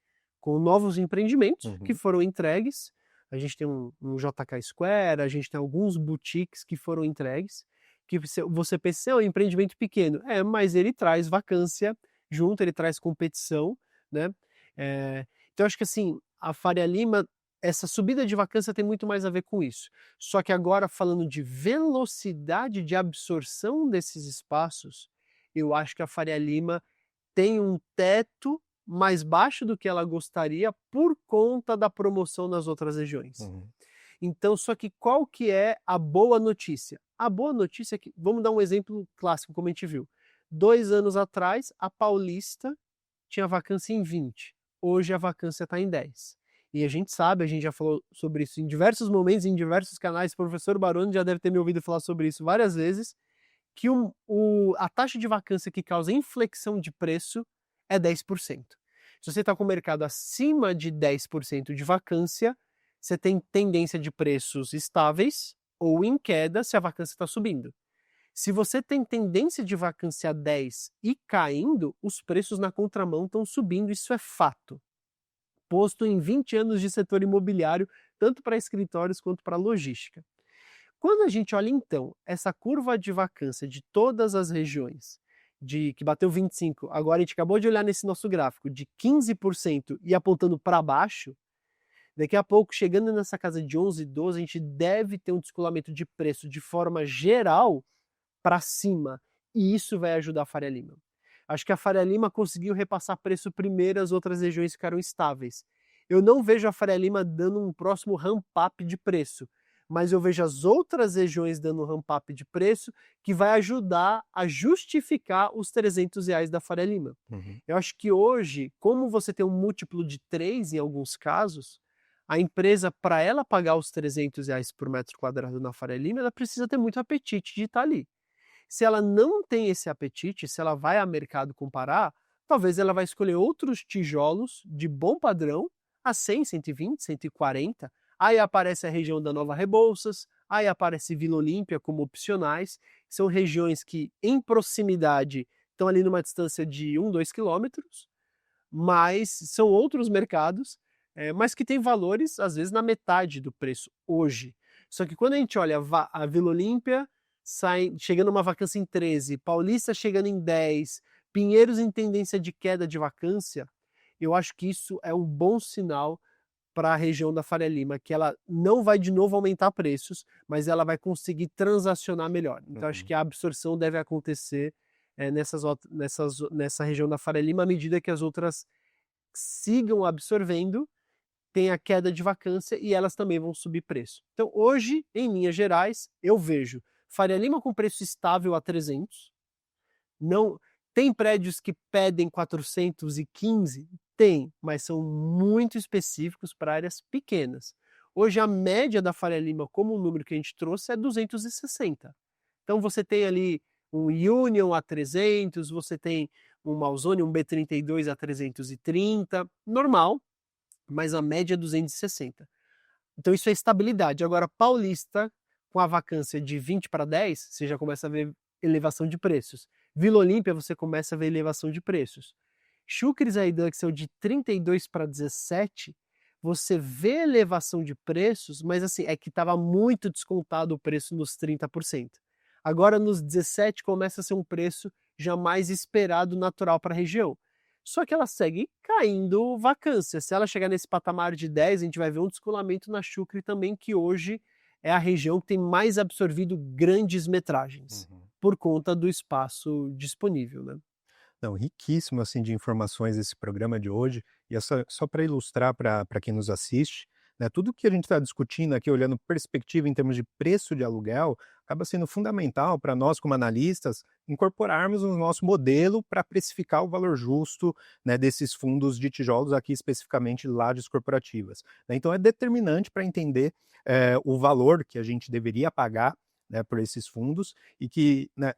Speaker 2: com novos empreendimentos que
Speaker 1: Uhum.
Speaker 2: foram entregues. A gente tem um JK Square, a gente tem alguns boutiques que foram entregues, que você pensa, é um empreendimento pequeno. Mas ele traz vacância junto, ele traz competição, né? Então acho que assim, a Faria Lima, essa subida de vacância tem muito mais a ver com isso. Só que agora falando de velocidade de absorção desses espaços, eu acho que a Faria Lima tem um teto mais baixo do que ela gostaria por conta da promoção nas outras regiões.
Speaker 1: Uhum.
Speaker 2: Então, só que qual que é a boa notícia? A boa notícia é que, vamos dar um exemplo clássico, como a gente viu. 2 anos atrás, a Paulista tinha vacância em 20. Hoje a vacância está em 10. E a gente sabe, a gente já falou sobre isso em diversos momentos, em diversos canais, o professor Baroni já deve ter me ouvido falar sobre isso várias vezes, que a taxa de vacância que causa inflexão de preço é 10%. Se você está com o mercado acima de 10% de vacância, você tem tendência de preços estáveis ou em queda se a vacância está subindo. Se você tem tendência de vacância 10 e caindo, os preços na contramão estão subindo, isso é fato. Posto em 20 anos de setor imobiliário, tanto para escritórios quanto para logística. Quando a gente olha então essa curva de vacância de todas as regiões, que bateu 25, agora a gente acabou de olhar nesse nosso gráfico, de 15% e apontando para baixo, daqui a pouco, chegando nessa casa de 11, 12, a gente deve ter um descolamento de preço de forma geral para cima, e isso vai ajudar a Faria Lima. Acho que a Faria Lima conseguiu repassar preço primeiro, as outras regiões ficaram estáveis. Eu não vejo a Faria Lima dando um próximo ramp-up de preço, mas eu vejo as outras regiões dando um ramp-up de preço que vai ajudar a justificar os R$ 300 da Faria Lima.
Speaker 1: Uhum.
Speaker 2: Eu acho que hoje, como você tem um múltiplo de 3 em alguns casos, a empresa, para ela pagar os R$ 300 por metro quadrado na Faria Lima, ela precisa ter muito apetite de estar ali. Se ela não tem esse apetite, se ela vai ao mercado comparar, talvez ela vai escolher outros tijolos de bom padrão a 100, 120, 140. Aí aparece a região da Nova Rebouças, aí aparece Vila Olímpia como opcionais. São regiões que, em proximidade, estão ali numa distância de 1, 2 quilômetros, mas são outros mercados, mas que têm valores, às vezes, na metade do preço hoje. Só que quando a gente olha a Vila Olímpia, chegando uma vacância em 13, Paulista chegando em 10, Pinheiros em tendência de queda de vacância, eu acho que isso é um bom sinal para a região da Faria Lima, que ela não vai de novo aumentar preços, mas ela vai conseguir transacionar melhor. Então acho que a absorção deve acontecer nessa região da Faria Lima à medida que as outras sigam absorvendo, tem a queda de vacância e elas também vão subir preço. Então hoje, em linhas gerais, eu vejo Faria Lima com preço estável a 300. Não, tem prédios que pedem 415? Tem, mas são muito específicos para áreas pequenas. Hoje a média da Faria Lima, como o número que a gente trouxe, é 260. Então você tem ali um Union a 300, você tem um Malzone, um B32 a 330, normal, mas a média é 260. Então isso é estabilidade. Agora, Paulista, com a vacância de 20 para 10, você já começa a ver elevação de preços. Vila Olímpia, você começa a ver elevação de preços. Chucres e Duxel de 32 para 17, você vê elevação de preços, mas assim, é que estava muito descontado o preço nos 30%. Agora nos 17 começa a ser um preço já mais esperado, natural para a região. Só que ela segue caindo vacância. Se ela chegar nesse patamar de 10, a gente vai ver um descolamento na Chucre também, que hoje é a região que tem mais absorvido grandes metragens, por conta do espaço disponível, né?
Speaker 1: Não, riquíssimo assim de informações esse programa de hoje, e só para ilustrar para quem nos assiste, né, tudo que a gente está discutindo aqui, olhando perspectiva em termos de preço de aluguel, acaba sendo fundamental para nós, como analistas, incorporarmos no nosso modelo para precificar o valor justo, né, desses fundos de tijolos, aqui especificamente lajes corporativas, né? Então é determinante para entender o valor que a gente deveria pagar, né, por esses fundos, e que, né,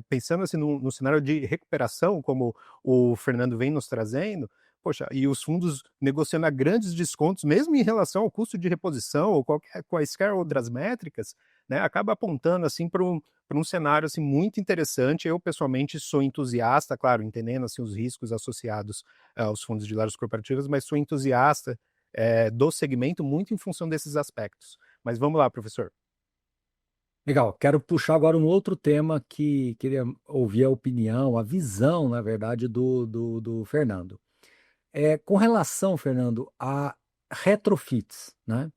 Speaker 1: pensando assim no cenário de recuperação, como o Fernando vem nos trazendo, poxa, e os fundos negociando a grandes descontos, mesmo em relação ao custo de reposição ou quaisquer outras métricas, né, acaba apontando assim para um cenário assim, muito interessante. Eu, pessoalmente, sou entusiasta, claro, entendendo assim, os riscos associados aos fundos de lajes corporativas, mas sou entusiasta do segmento muito em função desses aspectos. Mas vamos lá, professor.
Speaker 3: Legal, quero puxar agora um outro tema que queria ouvir a opinião, a visão, na verdade, do Fernando. Com relação, Fernando, a retrofits, né?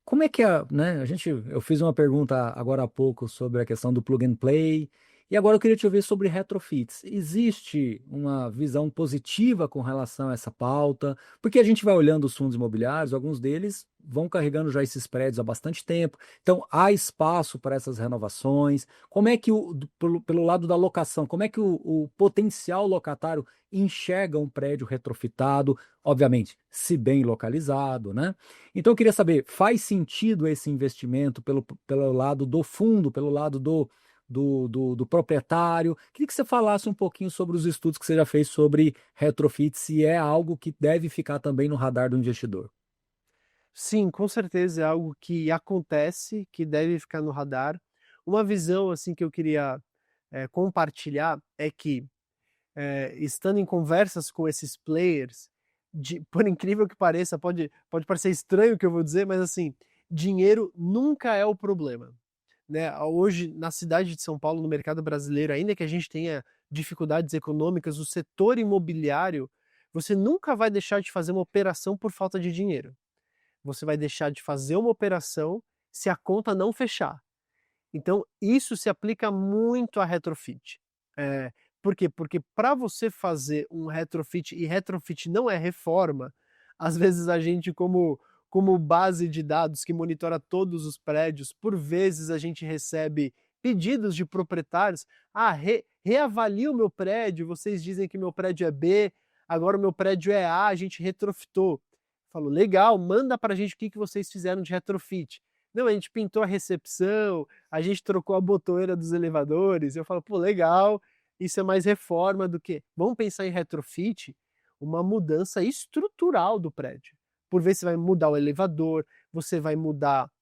Speaker 3: Como é que né, eu fiz uma pergunta agora há pouco sobre a questão do plug and play, e agora eu queria te ouvir sobre retrofits. Existe uma visão positiva com relação a essa pauta? Porque a gente vai olhando os fundos imobiliários, alguns deles vão carregando já esses prédios há bastante tempo, então há espaço para essas renovações. Como é que, pelo lado da locação, como é que o potencial locatário enxerga um prédio retrofitado, obviamente, se bem localizado, né? Então eu queria saber, faz sentido esse investimento pelo lado do fundo, pelo lado do proprietário? Queria que você falasse um pouquinho sobre os estudos que você já fez sobre retrofit, se é algo que deve ficar também no radar do investidor.
Speaker 2: Sim, com certeza é algo que acontece, que deve ficar no radar. Uma visão assim que eu queria compartilhar é que, estando em conversas com esses players, por incrível que pareça, pode parecer estranho o que eu vou dizer, mas assim, dinheiro nunca é o problema, né? Hoje, na cidade de São Paulo, no mercado brasileiro, ainda que a gente tenha dificuldades econômicas, o setor imobiliário, você nunca vai deixar de fazer uma operação por falta de dinheiro. Você vai deixar de fazer uma operação se a conta não fechar. Então, isso se aplica muito a retrofit. Por quê? Porque para você fazer um retrofit, e retrofit não é reforma, às vezes a gente, como base de dados que monitora todos os prédios, por vezes a gente recebe pedidos de proprietários: reavalie o meu prédio, vocês dizem que meu prédio é B, agora o meu prédio é A gente retrofitou. Falo, legal, manda pra gente o que vocês fizeram de retrofit. Não, a gente pintou a recepção, a gente trocou a botoeira dos elevadores. Eu falo, pô, legal, isso é mais reforma do que. Vamos pensar em retrofit, uma mudança estrutural do prédio. Por vezes você vai mudar o elevador, você vai mudar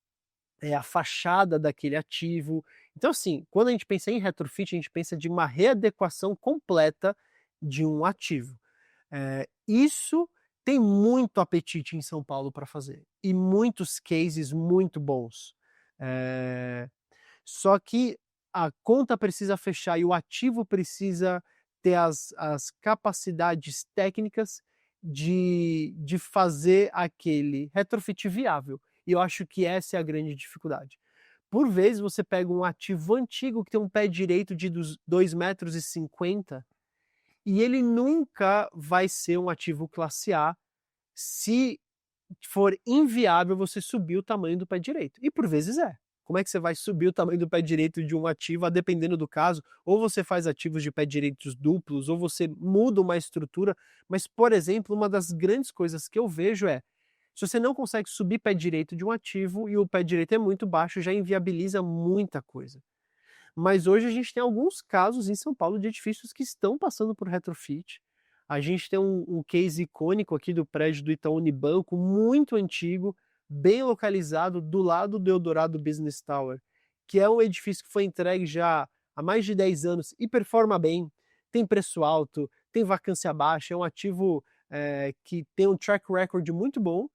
Speaker 2: a fachada daquele ativo. Então, assim, quando a gente pensa em retrofit, a gente pensa de uma readequação completa de um ativo. Isso tem muito apetite em São Paulo para fazer e muitos cases muito bons. Só que a conta precisa fechar e o ativo precisa ter as capacidades técnicas de fazer aquele retrofit viável. E eu acho que essa é a grande dificuldade. Por vezes você pega um ativo antigo que tem um pé direito de 2,50 metros e ele nunca vai ser um ativo classe A se for inviável você subir o tamanho do pé direito. E por vezes é. Como é que você vai subir o tamanho do pé direito de um ativo, a dependendo do caso? Ou você faz ativos de pé direitos duplos, ou você muda uma estrutura. Mas, por exemplo, uma das grandes coisas que eu vejo é, Se você não consegue subir pé direito de um ativo e o pé direito é muito baixo, já inviabiliza muita coisa. Mas hoje a gente tem alguns casos em São Paulo de edifícios que estão passando por retrofit. A gente tem um case icônico aqui do prédio do Itaú Unibanco, muito antigo, bem localizado do lado do Eldorado Business Tower, que é um edifício que foi entregue já há mais de 10 anos e performa bem, tem preço alto, tem vacância baixa, é um ativo que tem um track record muito bom,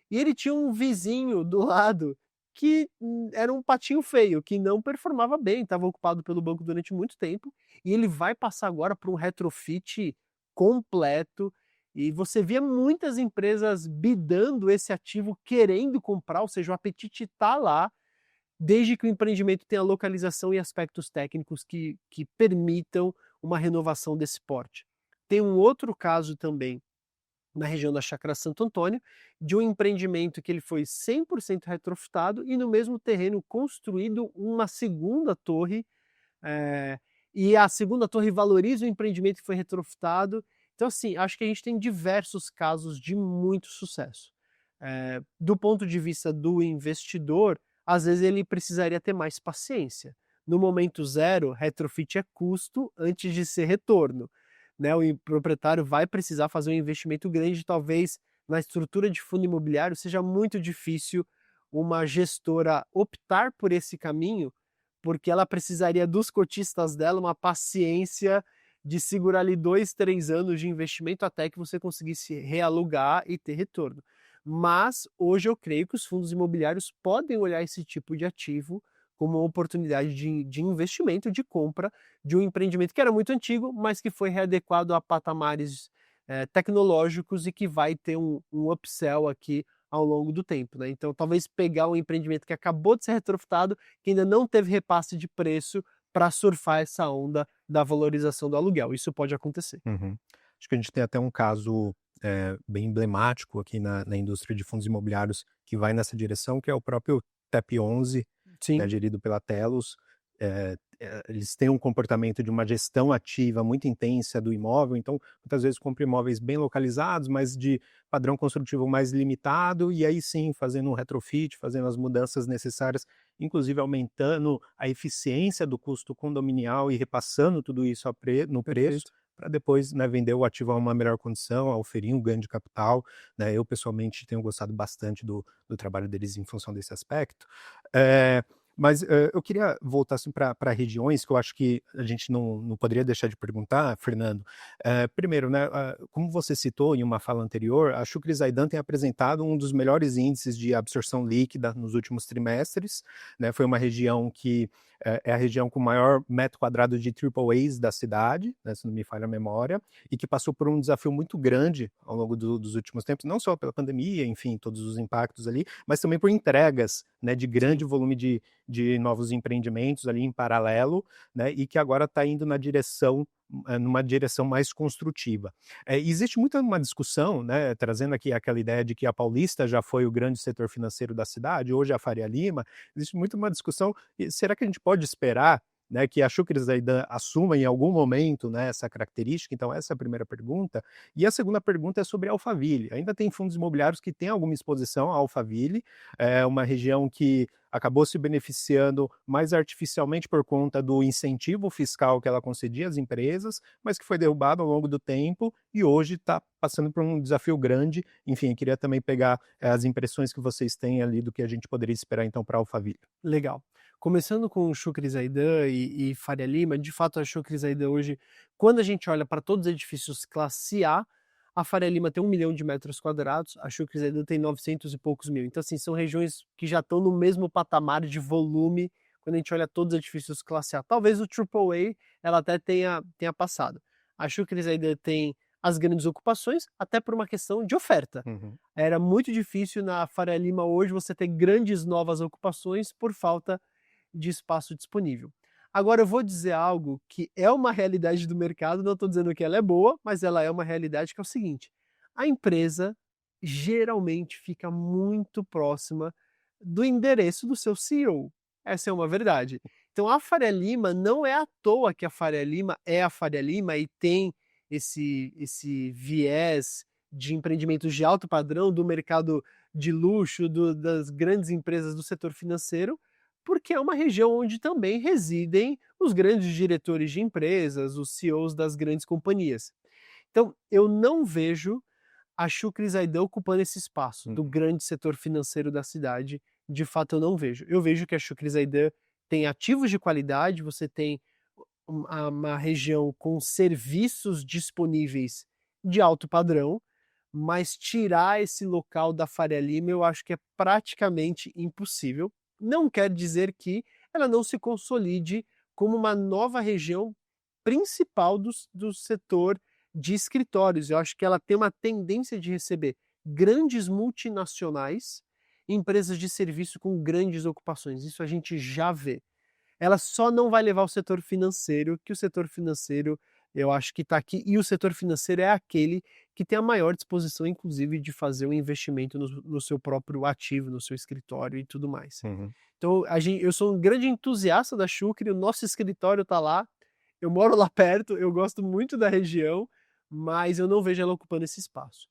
Speaker 2: e ele tinha um vizinho do lado que era um patinho feio, que não performava bem, estava ocupado pelo banco durante muito tempo, e ele vai passar agora para um retrofit completo, e você via muitas empresas bidando esse ativo, querendo comprar, ou seja, o apetite está lá, desde que o empreendimento tenha localização e aspectos técnicos que permitam uma renovação desse porte. Tem um outro caso também, na região da Chácara Santo Antônio, de um empreendimento que ele foi 100% retrofitado e no mesmo terreno construído uma segunda torre, e a segunda torre valoriza o empreendimento que foi retrofitado. Então, assim, acho que a gente tem diversos casos de muito sucesso. Do ponto de vista do investidor, às vezes ele precisaria ter mais paciência. No momento zero, retrofit é custo antes de ser retorno. Né, o proprietário vai precisar fazer um investimento grande, talvez na estrutura de fundo imobiliário seja muito difícil uma gestora optar por esse caminho, porque ela precisaria dos cotistas dela uma paciência de segurar ali 2, 3 anos de investimento até que você conseguisse realugar e ter retorno. Mas hoje eu creio que os fundos imobiliários podem olhar esse tipo de ativo como uma oportunidade de investimento, de compra de um empreendimento que era muito antigo, mas que foi readequado a patamares tecnológicos e que vai ter um upsell aqui ao longo do tempo. Né? Então, talvez pegar um empreendimento que acabou de ser retrofitado, que ainda não teve repasse de preço, para surfar essa onda da valorização do aluguel. Isso pode acontecer.
Speaker 1: Uhum. Acho que a gente tem até um caso bem emblemático aqui na indústria de fundos imobiliários que vai nessa direção, que é o próprio TEP 11, né,
Speaker 2: Sim.
Speaker 1: gerido pela Telos. Eles têm um comportamento de uma gestão ativa muito intensa do imóvel, então muitas vezes compram imóveis bem localizados, mas de padrão construtivo mais limitado, e aí sim fazendo um retrofit, fazendo as mudanças necessárias, inclusive aumentando a eficiência do custo condominial e repassando tudo isso no preço, para depois, né, vender o ativo a uma melhor condição, a oferir um ganho de capital. Né? Eu pessoalmente tenho gostado bastante do trabalho deles em função desse aspecto. Mas eu queria voltar assim, para regiões que eu acho que a gente não poderia deixar de perguntar, Fernando. Primeiro, né, como você citou em uma fala anterior, a Shukri Zaidan tem apresentado um dos melhores índices de absorção líquida nos últimos trimestres. Né, foi uma região que é a região com o maior metro quadrado de AAAs da cidade, né, se não me falha a memória, e que passou por um desafio muito grande ao longo dos últimos tempos, não só pela pandemia, enfim, todos os impactos ali, mas também por entregas, né, de grande volume de novos empreendimentos ali em paralelo, né, e que agora está indo numa direção mais construtiva. Existe muita uma discussão, né, trazendo aqui aquela ideia de que a Paulista já foi o grande setor financeiro da cidade, hoje a Faria Lima, existe muito uma discussão, será que a gente pode esperar, né, que a Shukri Zaidan assuma em algum momento, né, essa característica? Então essa é a primeira pergunta. E a segunda pergunta é sobre a Alphaville. Ainda tem fundos imobiliários que têm alguma exposição à Alphaville, uma região que acabou se beneficiando mais artificialmente por conta do incentivo fiscal que ela concedia às empresas, mas que foi derrubado ao longo do tempo e hoje está passando por um desafio grande. Enfim, eu queria também pegar as impressões que vocês têm ali do que a gente poderia esperar então para a Alphaville.
Speaker 2: Legal. Começando com o Shukri Zaidan e Faria Lima, de fato a Shukri Zaidan hoje, quando a gente olha para todos os edifícios classe a Faria Lima tem 1 milhão de metros quadrados, a Shukri Zaidan tem 900 e poucos mil. Então, assim, são regiões que já estão no mesmo patamar de volume quando a gente olha todos os edifícios classe A. Talvez o AAA ela até tenha passado. A Shukri Zaidan tem as grandes ocupações, até por uma questão de oferta. Era muito difícil na Faria Lima hoje você ter grandes novas ocupações por falta de espaço disponível. Agora eu vou dizer algo que é uma realidade do mercado, não estou dizendo que ela é boa, mas ela é uma realidade, que é o seguinte: a empresa geralmente fica muito próxima do endereço do seu CEO. Essa é uma verdade. Então a Faria Lima, não é à toa que a Faria Lima é a Faria Lima e tem esse viés de empreendimentos de alto padrão do mercado de luxo, das grandes empresas do setor financeiro, porque é uma região onde também residem os grandes diretores de empresas, os CEOs das grandes companhias. Então, eu não vejo a Shukri Zaidan ocupando esse espaço do grande setor financeiro da cidade. De fato, eu não vejo. Eu vejo que a Shukri Zaidan tem ativos de qualidade, você tem uma região com serviços disponíveis de alto padrão, mas tirar esse local da Faria Lima eu acho que é praticamente impossível. Não quer dizer que ela não se consolide como uma nova região principal do setor de escritórios. Eu acho que ela tem uma tendência de receber grandes multinacionais, empresas de serviço com grandes ocupações. Isso a gente já vê. Ela só não vai levar o setor financeiro, que o setor financeiro eu acho que está aqui, e o setor financeiro é aquele que tem a maior disposição, inclusive, de fazer um investimento no seu próprio ativo, no seu escritório e tudo mais. Então, eu sou um grande entusiasta da Shukri, o nosso escritório está lá, eu moro lá perto, eu gosto muito da região, mas eu não vejo ela ocupando esse espaço.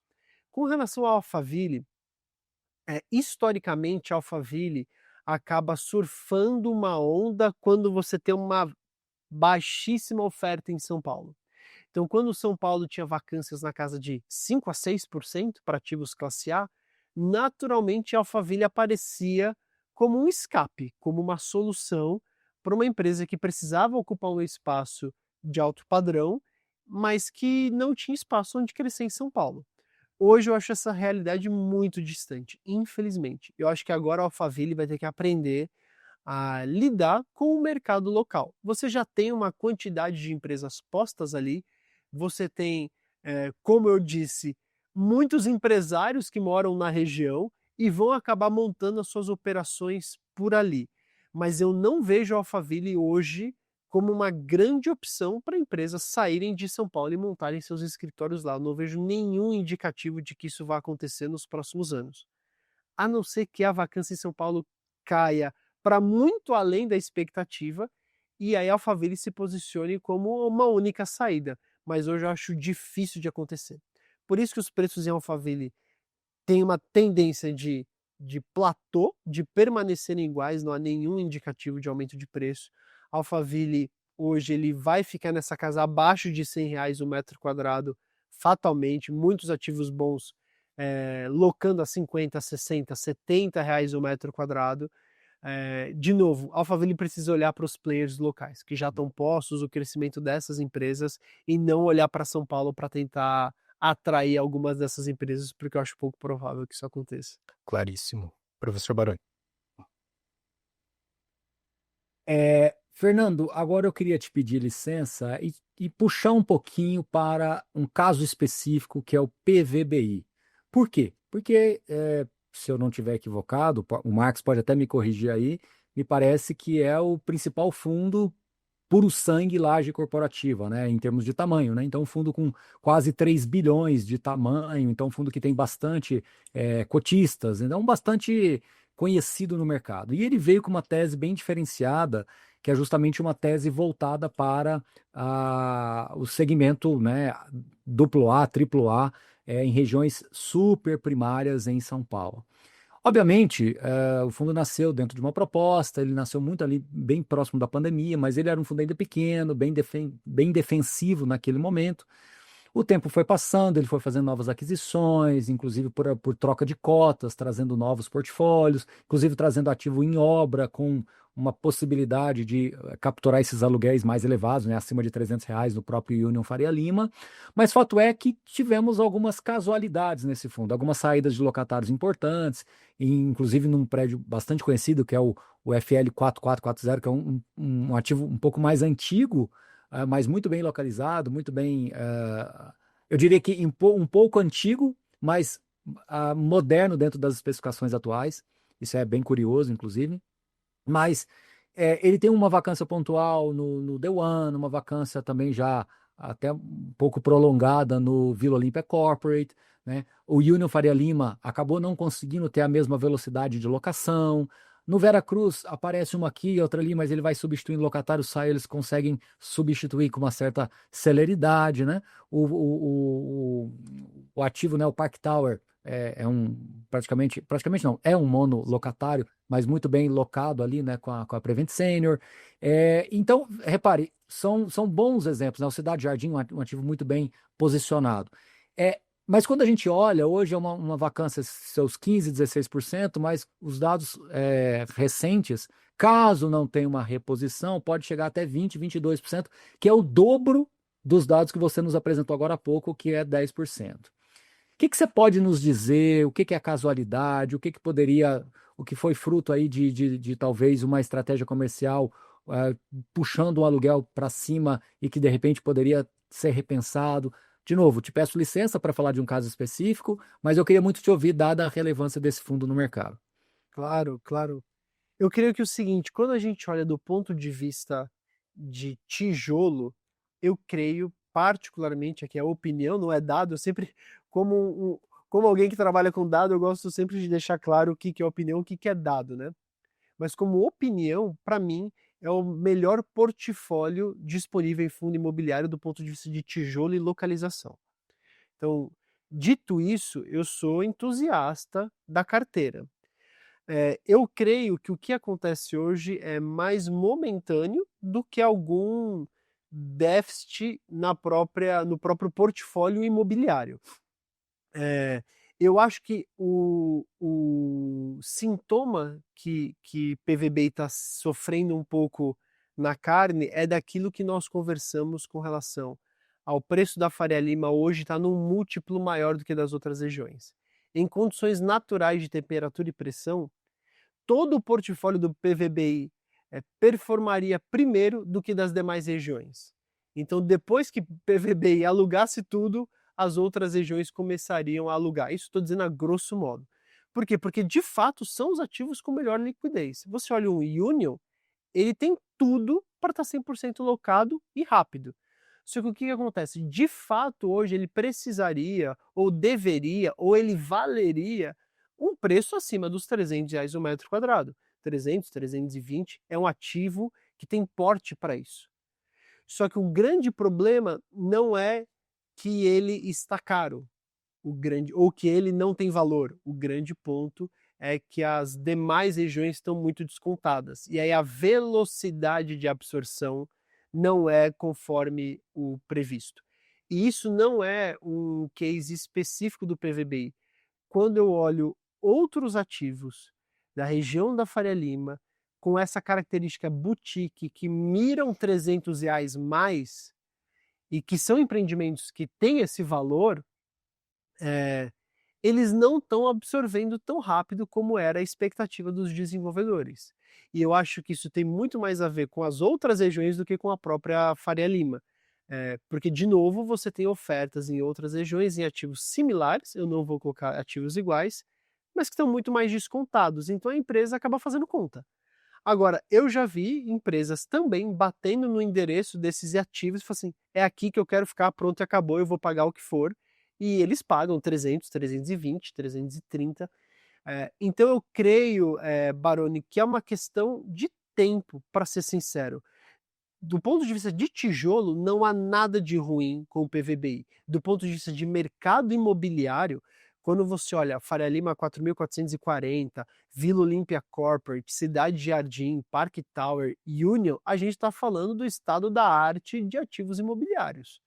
Speaker 2: Com relação à Alphaville, historicamente a Alphaville acaba surfando uma onda quando você tem uma baixíssima oferta em São Paulo. Então, quando São Paulo tinha vacâncias na casa de 5 a 6% para ativos classe A, naturalmente a Alphaville aparecia como um escape, como uma solução para uma empresa que precisava ocupar um espaço de alto padrão, mas que não tinha espaço onde crescer em São Paulo. Hoje eu acho essa realidade muito distante, infelizmente. Eu acho que agora a Alphaville vai ter que aprender a lidar com o mercado local. Você já tem uma quantidade de empresas postas ali, você tem, como eu disse, muitos empresários que moram na região e vão acabar montando as suas operações por ali. Mas eu não vejo a Alphaville hoje como uma grande opção para empresas saírem de São Paulo e montarem seus escritórios lá. Eu não vejo nenhum indicativo de que isso vai acontecer nos próximos anos. A não ser que a vacância em São Paulo caia para muito além da expectativa e aí a Alphaville se posicione como uma única saída. Mas hoje eu acho difícil de acontecer. Por isso que os preços em Alphaville têm uma tendência de platô, de permanecerem iguais, não há nenhum indicativo de aumento de preço. Alphaville hoje ele vai ficar nessa casa abaixo de R$100 o metro quadrado, fatalmente, muitos ativos bons locando a 50, 60, 70 reais o metro quadrado. De novo, a Alphaville precisa olhar para os players locais, que já estão postos, o crescimento dessas empresas, e não olhar para São Paulo para tentar atrair algumas dessas empresas, porque eu acho pouco provável que isso aconteça.
Speaker 1: Claríssimo. Professor Baroni.
Speaker 3: Fernando, agora eu queria te pedir licença e puxar um pouquinho para um caso específico que é o PVBI. Por quê? Porque, se eu não estiver equivocado, o Marcos pode até me corrigir aí, me parece que é o principal fundo puro sangue laje corporativa, né, em termos de tamanho, né? Então, um fundo com quase 3 bilhões de tamanho, então um fundo que tem bastante cotistas, então bastante conhecido no mercado. E ele veio com uma tese bem diferenciada, que é justamente uma tese voltada para o segmento, né, AA, AAA, em regiões super primárias em São Paulo. Obviamente, o fundo nasceu dentro de uma proposta, ele nasceu muito ali, bem próximo da pandemia, mas ele era um fundo ainda pequeno, bem defensivo naquele momento. O tempo foi passando, ele foi fazendo novas aquisições, inclusive por troca de cotas, trazendo novos portfólios, inclusive trazendo ativo em obra, com uma possibilidade de capturar esses aluguéis mais elevados, né, acima de R$300 no próprio Union Faria Lima. Mas fato é que tivemos algumas casualidades nesse fundo, algumas saídas de locatários importantes, inclusive num prédio bastante conhecido, que é o FL 4440, que é um ativo um pouco mais antigo, mas muito bem localizado, muito bem, eu diria que um pouco antigo, mas moderno dentro das especificações atuais. Isso é bem curioso, inclusive. Mas ele tem uma vacância pontual no The One, uma vacância também já até um pouco prolongada no Vila Olímpia Corporate, né? O Union Faria Lima acabou não conseguindo ter a mesma velocidade de locação. No Vera Cruz aparece uma aqui, outra ali, mas ele vai substituindo locatário, sai, eles conseguem substituir com uma certa celeridade, né? O ativo, né, o Park Tower, praticamente não, é um monolocatário, mas muito bem locado ali, né, com a Prevent Senior. Então, repare, são bons exemplos, né? O Cidade Jardim, um ativo muito bem posicionado. Mas quando a gente olha, hoje é uma vacância seus 15, 16%, mas os dados recentes, caso não tenha uma reposição, pode chegar até 20, 22%, que é o dobro dos dados que você nos apresentou agora há pouco, que é 10%. O que você pode nos dizer? O que é casualidade? O que foi fruto aí de talvez uma estratégia comercial puxando o aluguel para cima e que de repente poderia ser repensado? De novo, te peço licença para falar de um caso específico, mas eu queria muito te ouvir, dada a relevância desse fundo no mercado.
Speaker 2: Claro, claro. Eu creio que é o seguinte, quando a gente olha do ponto de vista de tijolo, eu creio particularmente, aqui a opinião não é dado, eu sempre, como alguém que trabalha com dado, eu gosto sempre de deixar claro o que é opinião, o que é dado, né? Mas como opinião, para mim, é o melhor portfólio disponível em fundo imobiliário do ponto de vista de tijolo e localização. Então, dito isso, eu sou entusiasta da carteira. Eu creio que o que acontece hoje é mais momentâneo do que algum déficit no próprio portfólio imobiliário. Eu acho que o sintoma que PVB está sofrendo um pouco na carne é daquilo que nós conversamos com relação ao preço da Faria Lima hoje está num múltiplo maior do que das outras regiões. Em condições naturais de temperatura e pressão, todo o portfólio do PVBI performaria primeiro do que das demais regiões. Então, depois que PVBI alugasse tudo, as outras regiões começariam a alugar. Isso estou dizendo a grosso modo. Por quê? Porque, de fato, são os ativos com melhor liquidez. Se você olha um Union, ele tem tudo para estar 100% locado e rápido. Só que o que acontece? De fato, hoje ele precisaria, ou deveria, ou ele valeria um preço acima dos R$300 o metro quadrado. 300, 320 é um ativo que tem porte para isso. Só que o grande problema não é que ele está caro, ou que ele não tem valor. O grande ponto é que as demais regiões estão muito descontadas. E aí a velocidade de absorção não é conforme o previsto. E isso não é um case específico do PVBI. Quando eu olho outros ativos da região da Faria Lima, com essa característica boutique, que miram R$300 mais, e que são empreendimentos que têm esse valor, eles não estão absorvendo tão rápido como era a expectativa dos desenvolvedores. E eu acho que isso tem muito mais a ver com as outras regiões do que com a própria Faria Lima. Porque, de novo, você tem ofertas em outras regiões em ativos similares, eu não vou colocar ativos iguais, mas que estão muito mais descontados. Então a empresa acaba fazendo conta. Agora, eu já vi empresas também batendo no endereço desses ativos e falando assim, é aqui que eu quero ficar, pronto, acabou, eu vou pagar o que for. E eles pagam 300, 320, 330. Então eu creio, Baroni, que é uma questão de tempo, para ser sincero. Do ponto de vista de tijolo, não há nada de ruim com o PVBI. Do ponto de vista de mercado imobiliário, quando você olha Faria Lima 4.440, Vila Olímpia Corporate, Cidade Jardim, Parque Tower, Union, a gente está falando do estado da arte de ativos imobiliários.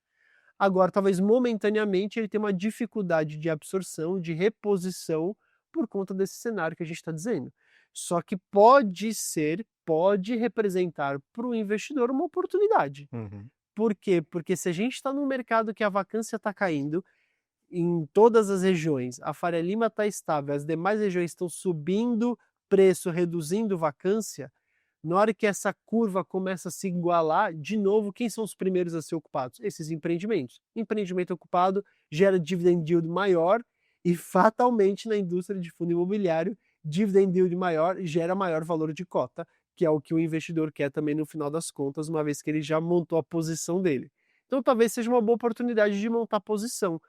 Speaker 2: Agora, talvez momentaneamente ele tenha uma dificuldade de absorção, de reposição, por conta desse cenário que a gente está dizendo. Só que pode representar para o investidor uma oportunidade.
Speaker 1: Uhum.
Speaker 2: Por quê? Porque se a gente está num mercado que a vacância está caindo, em todas as regiões, a Faria Lima está estável, as demais regiões estão subindo preço, reduzindo vacância, na hora que essa curva começa a se igualar, de novo, quem são os primeiros a ser ocupados? Esses empreendimentos. Empreendimento ocupado gera dividend yield maior e fatalmente na indústria de fundo imobiliário, dividend yield maior gera maior valor de cota, que é o que o investidor quer também no final das contas, uma vez que ele já montou a posição dele. Então talvez seja uma boa oportunidade de montar posição.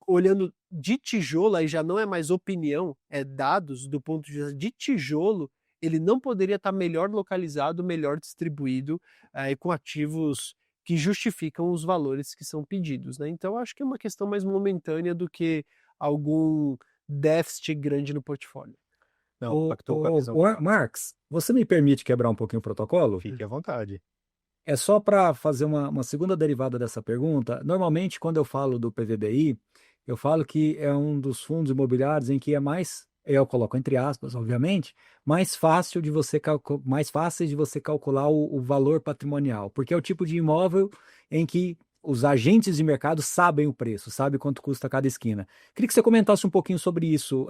Speaker 2: Olhando de tijolo, aí já não é mais opinião, é dados do ponto de vista de tijolo, ele não poderia estar melhor localizado, melhor distribuído, e com ativos que justificam os valores que são pedidos, né? Então acho que é uma questão mais momentânea do que algum déficit grande no portfólio.
Speaker 1: Não, pactou com a visão.
Speaker 3: Marx, você me permite quebrar um pouquinho o protocolo?
Speaker 1: Fique à vontade.
Speaker 3: É só para fazer uma segunda derivada dessa pergunta. Normalmente, quando eu falo do PVBI, eu falo que é um dos fundos imobiliários em que é mais, eu coloco entre aspas, obviamente, mais fácil de você mais fáceis de você calcular o valor patrimonial, porque é o tipo de imóvel em que os agentes de mercado sabem o preço, sabem quanto custa cada esquina. Queria que você comentasse um pouquinho sobre isso,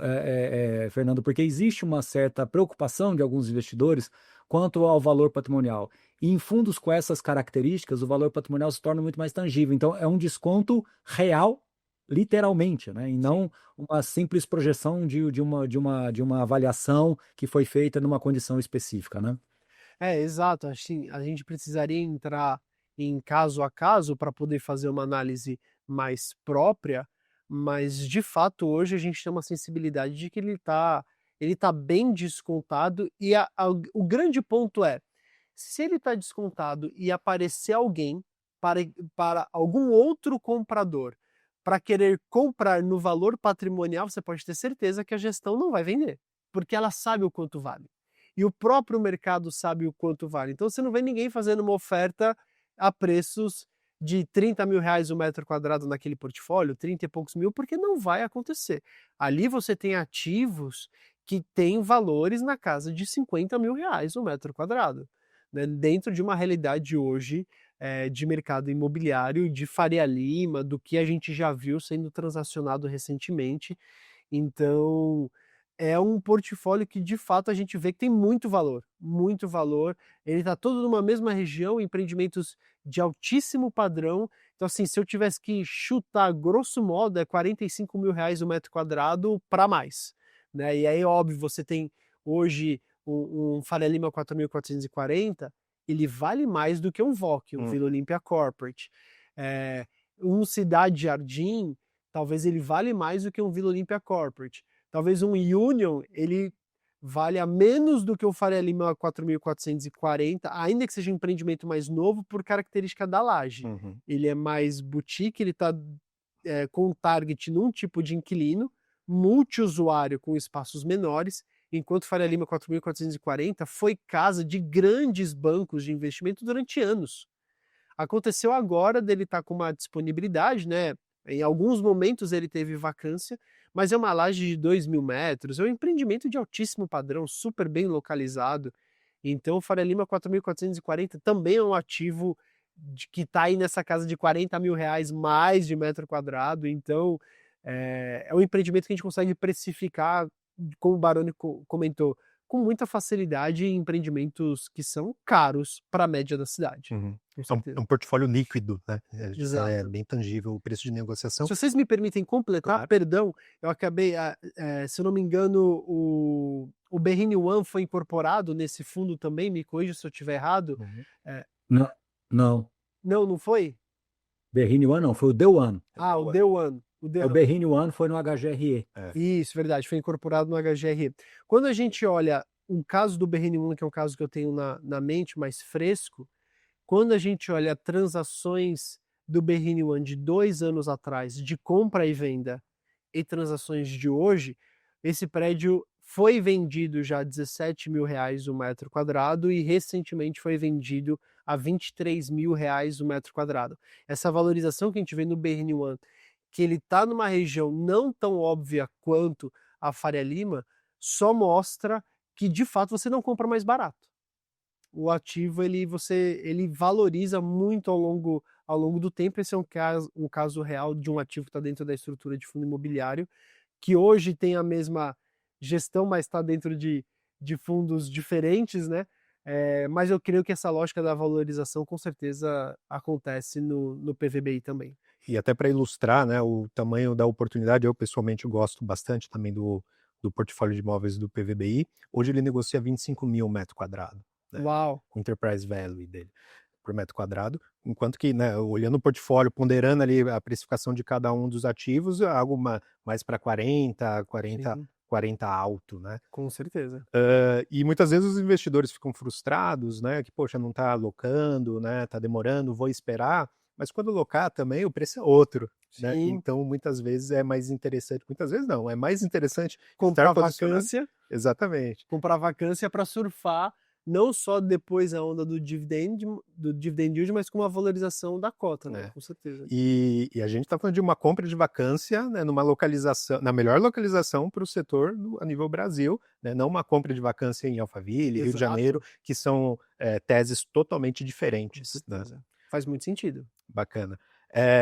Speaker 3: Fernando, porque existe uma certa preocupação de alguns investidores quanto ao valor patrimonial. E em fundos com essas características, o valor patrimonial se torna muito mais tangível. Então, é um desconto real, literalmente, né? E não uma simples projeção de uma avaliação que foi feita numa condição específica, né?
Speaker 2: Exato. Assim, a gente precisaria entrar em caso a caso para poder fazer uma análise mais própria, mas de fato hoje a gente tem uma sensibilidade de que ele tá bem descontado e o grande ponto é, se ele está descontado e aparecer alguém para, para algum outro comprador para querer comprar no valor patrimonial, você pode ter certeza que a gestão não vai vender, porque ela sabe o quanto vale. E o próprio mercado sabe o quanto vale. Então você não vê ninguém fazendo uma oferta a preços de 30 mil reais o metro quadrado naquele portfólio, 30 e poucos mil, porque não vai acontecer. Ali você tem ativos que têm valores na casa de 50 mil reais o metro quadrado, né? Dentro de uma realidade hoje de mercado imobiliário, de Faria Lima, do que a gente já viu sendo transacionado recentemente. Então, é um portfólio que de fato a gente vê que tem muito valor, muito valor. Ele está todo numa mesma região, empreendimentos de altíssimo padrão. Então, assim, se eu tivesse que chutar grosso modo, é 45 mil reais o metro quadrado para mais, né? E aí, óbvio, você tem hoje um Faria Lima 4.440, ele vale mais do que um VOC, um Vila Olímpia Corporate. Um Cidade Jardim, talvez ele vale mais do que um Vila Olímpia Corporate. Talvez um Union, ele vale a menos do que o Faria Lima 4.440, ainda que seja um empreendimento mais novo, por característica da laje. Ele é mais boutique, ele está com target num tipo de inquilino, multiusuário com espaços menores, enquanto Faria Lima 4.440 foi casa de grandes bancos de investimento durante anos. Aconteceu agora dele estar com uma disponibilidade, né? Em alguns momentos ele teve vacância, mas é uma laje de 2.000 metros, é um empreendimento de altíssimo padrão, super bem localizado. Então o Faria Lima 4.440 também é um ativo que está aí nessa casa de 40 mil reais mais de metro quadrado. Então é um empreendimento que a gente consegue precificar, como o Baroni comentou, com muita facilidade em empreendimentos que são caros para a média da cidade.
Speaker 1: É um portfólio líquido, né?
Speaker 2: Exato.
Speaker 1: É bem tangível o preço de negociação.
Speaker 2: Se vocês me permitem completar,
Speaker 1: Claro.
Speaker 2: perdão, eu acabei, se eu não me engano, o Berrini One foi incorporado nesse fundo também, me corrija se eu estiver errado.
Speaker 3: Não, não.
Speaker 2: Não foi?
Speaker 3: Berrini One não, foi o The One.
Speaker 2: O The One.
Speaker 3: O Berrini One foi no HGRE.
Speaker 2: Isso, verdade, foi incorporado no HGRE. Quando a gente olha um caso do Berrini One, que é um caso que eu tenho na mente, mais fresco, quando a gente olha transações do Berrini One de 2 anos atrás, de compra e venda, e transações de hoje, esse prédio foi vendido já a 17 mil reais o metro quadrado e recentemente foi vendido a 23 mil reais o metro quadrado. Essa valorização que a gente vê no Berrini One, que ele está numa região não tão óbvia quanto a Faria Lima, só mostra que de fato você não compra mais barato. O ativo ele valoriza muito ao longo do tempo. Esse é um caso real de um ativo que está dentro da estrutura de fundo imobiliário, que hoje tem a mesma gestão, mas está dentro de fundos diferentes, né? Mas eu creio que essa lógica da valorização com certeza acontece no PVBI também.
Speaker 1: E até para ilustrar, né, o tamanho da oportunidade, eu pessoalmente gosto bastante também do portfólio de imóveis do PVBI. Hoje ele negocia 25 mil metro quadrado. Né?
Speaker 2: Uau!
Speaker 1: Enterprise Value dele por metro quadrado, enquanto que, né, olhando o portfólio, ponderando ali a precificação de cada um dos ativos, algo mais para 40 alto, né?
Speaker 2: Com certeza.
Speaker 1: E muitas vezes os investidores ficam frustrados, né, que, poxa, não está alocando, né, está demorando, vou esperar, mas quando locar também o preço é outro, né?
Speaker 2: Sim.
Speaker 1: Então, muitas vezes é mais interessante, muitas vezes não, é mais interessante
Speaker 2: Comprar
Speaker 1: estar posicionado.
Speaker 2: vacância,
Speaker 1: Exatamente.
Speaker 2: comprar vacância para surfar não só depois a onda do dividend yield, mas com uma valorização da cota, né?
Speaker 1: É.
Speaker 2: Com certeza.
Speaker 1: E a gente está falando de uma compra de vacância, né, numa localização, na melhor localização para o setor a nível Brasil, né, não uma compra de vacância em Alphaville, Rio de
Speaker 2: Exato.
Speaker 1: Janeiro, que são teses totalmente
Speaker 2: Com
Speaker 1: diferentes. Né?
Speaker 2: certeza. Faz muito sentido.
Speaker 1: Bacana.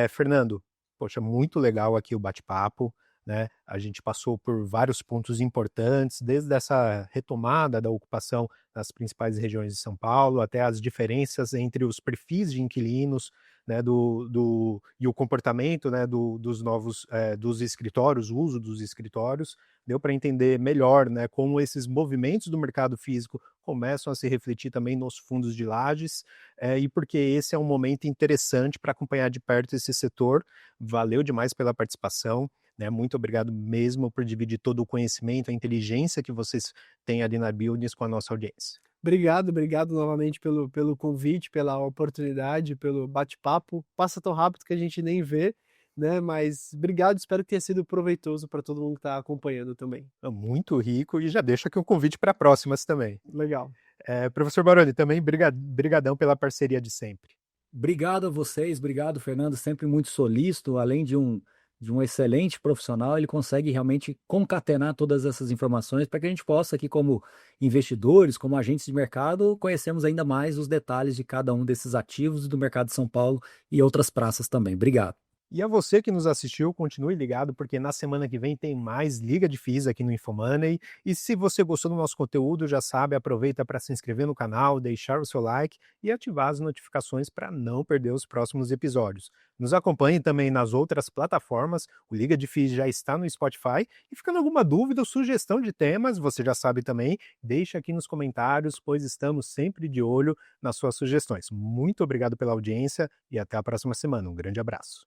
Speaker 1: Fernando, poxa, muito legal aqui o bate-papo, né? A gente passou por vários pontos importantes, desde essa retomada da ocupação nas principais regiões de São Paulo, até as diferenças entre os perfis de inquilinos, né, e o comportamento, né, dos novos dos escritórios, o uso dos escritórios. Deu para entender melhor, né, como esses movimentos do mercado físico começam a se refletir também nos fundos de lajes, e porque esse é um momento interessante para acompanhar de perto esse setor. Valeu demais pela participação. Né, muito obrigado mesmo por dividir todo o conhecimento, a inteligência que vocês têm ali na Buildings com a nossa audiência.
Speaker 2: Obrigado novamente pelo convite, pela oportunidade, pelo bate-papo. Passa tão rápido que a gente nem vê, né? Mas obrigado, espero que tenha sido proveitoso para todo mundo que está acompanhando também.
Speaker 1: Muito rico, e já deixo aqui um convite para próximas também.
Speaker 2: Legal.
Speaker 1: Professor Baroni, também brigadão pela parceria de sempre.
Speaker 3: Obrigado a vocês, obrigado, Fernando, sempre muito solícito, além de um excelente profissional, ele consegue realmente concatenar todas essas informações para que a gente possa aqui, como investidores, como agentes de mercado, conhecermos ainda mais os detalhes de cada um desses ativos do mercado de São Paulo e outras praças também. Obrigado.
Speaker 1: E a você que nos assistiu, continue ligado, porque na semana que vem tem mais Liga de FIIs aqui no Infomoney. E se você gostou do nosso conteúdo, já sabe, aproveita para se inscrever no canal, deixar o seu like e ativar as notificações para não perder os próximos episódios. Nos acompanhe também nas outras plataformas, o Liga de FIIs já está no Spotify. E ficando alguma dúvida ou sugestão de temas, você já sabe também, deixa aqui nos comentários, pois estamos sempre de olho nas suas sugestões. Muito obrigado pela audiência e até a próxima semana. Um grande abraço.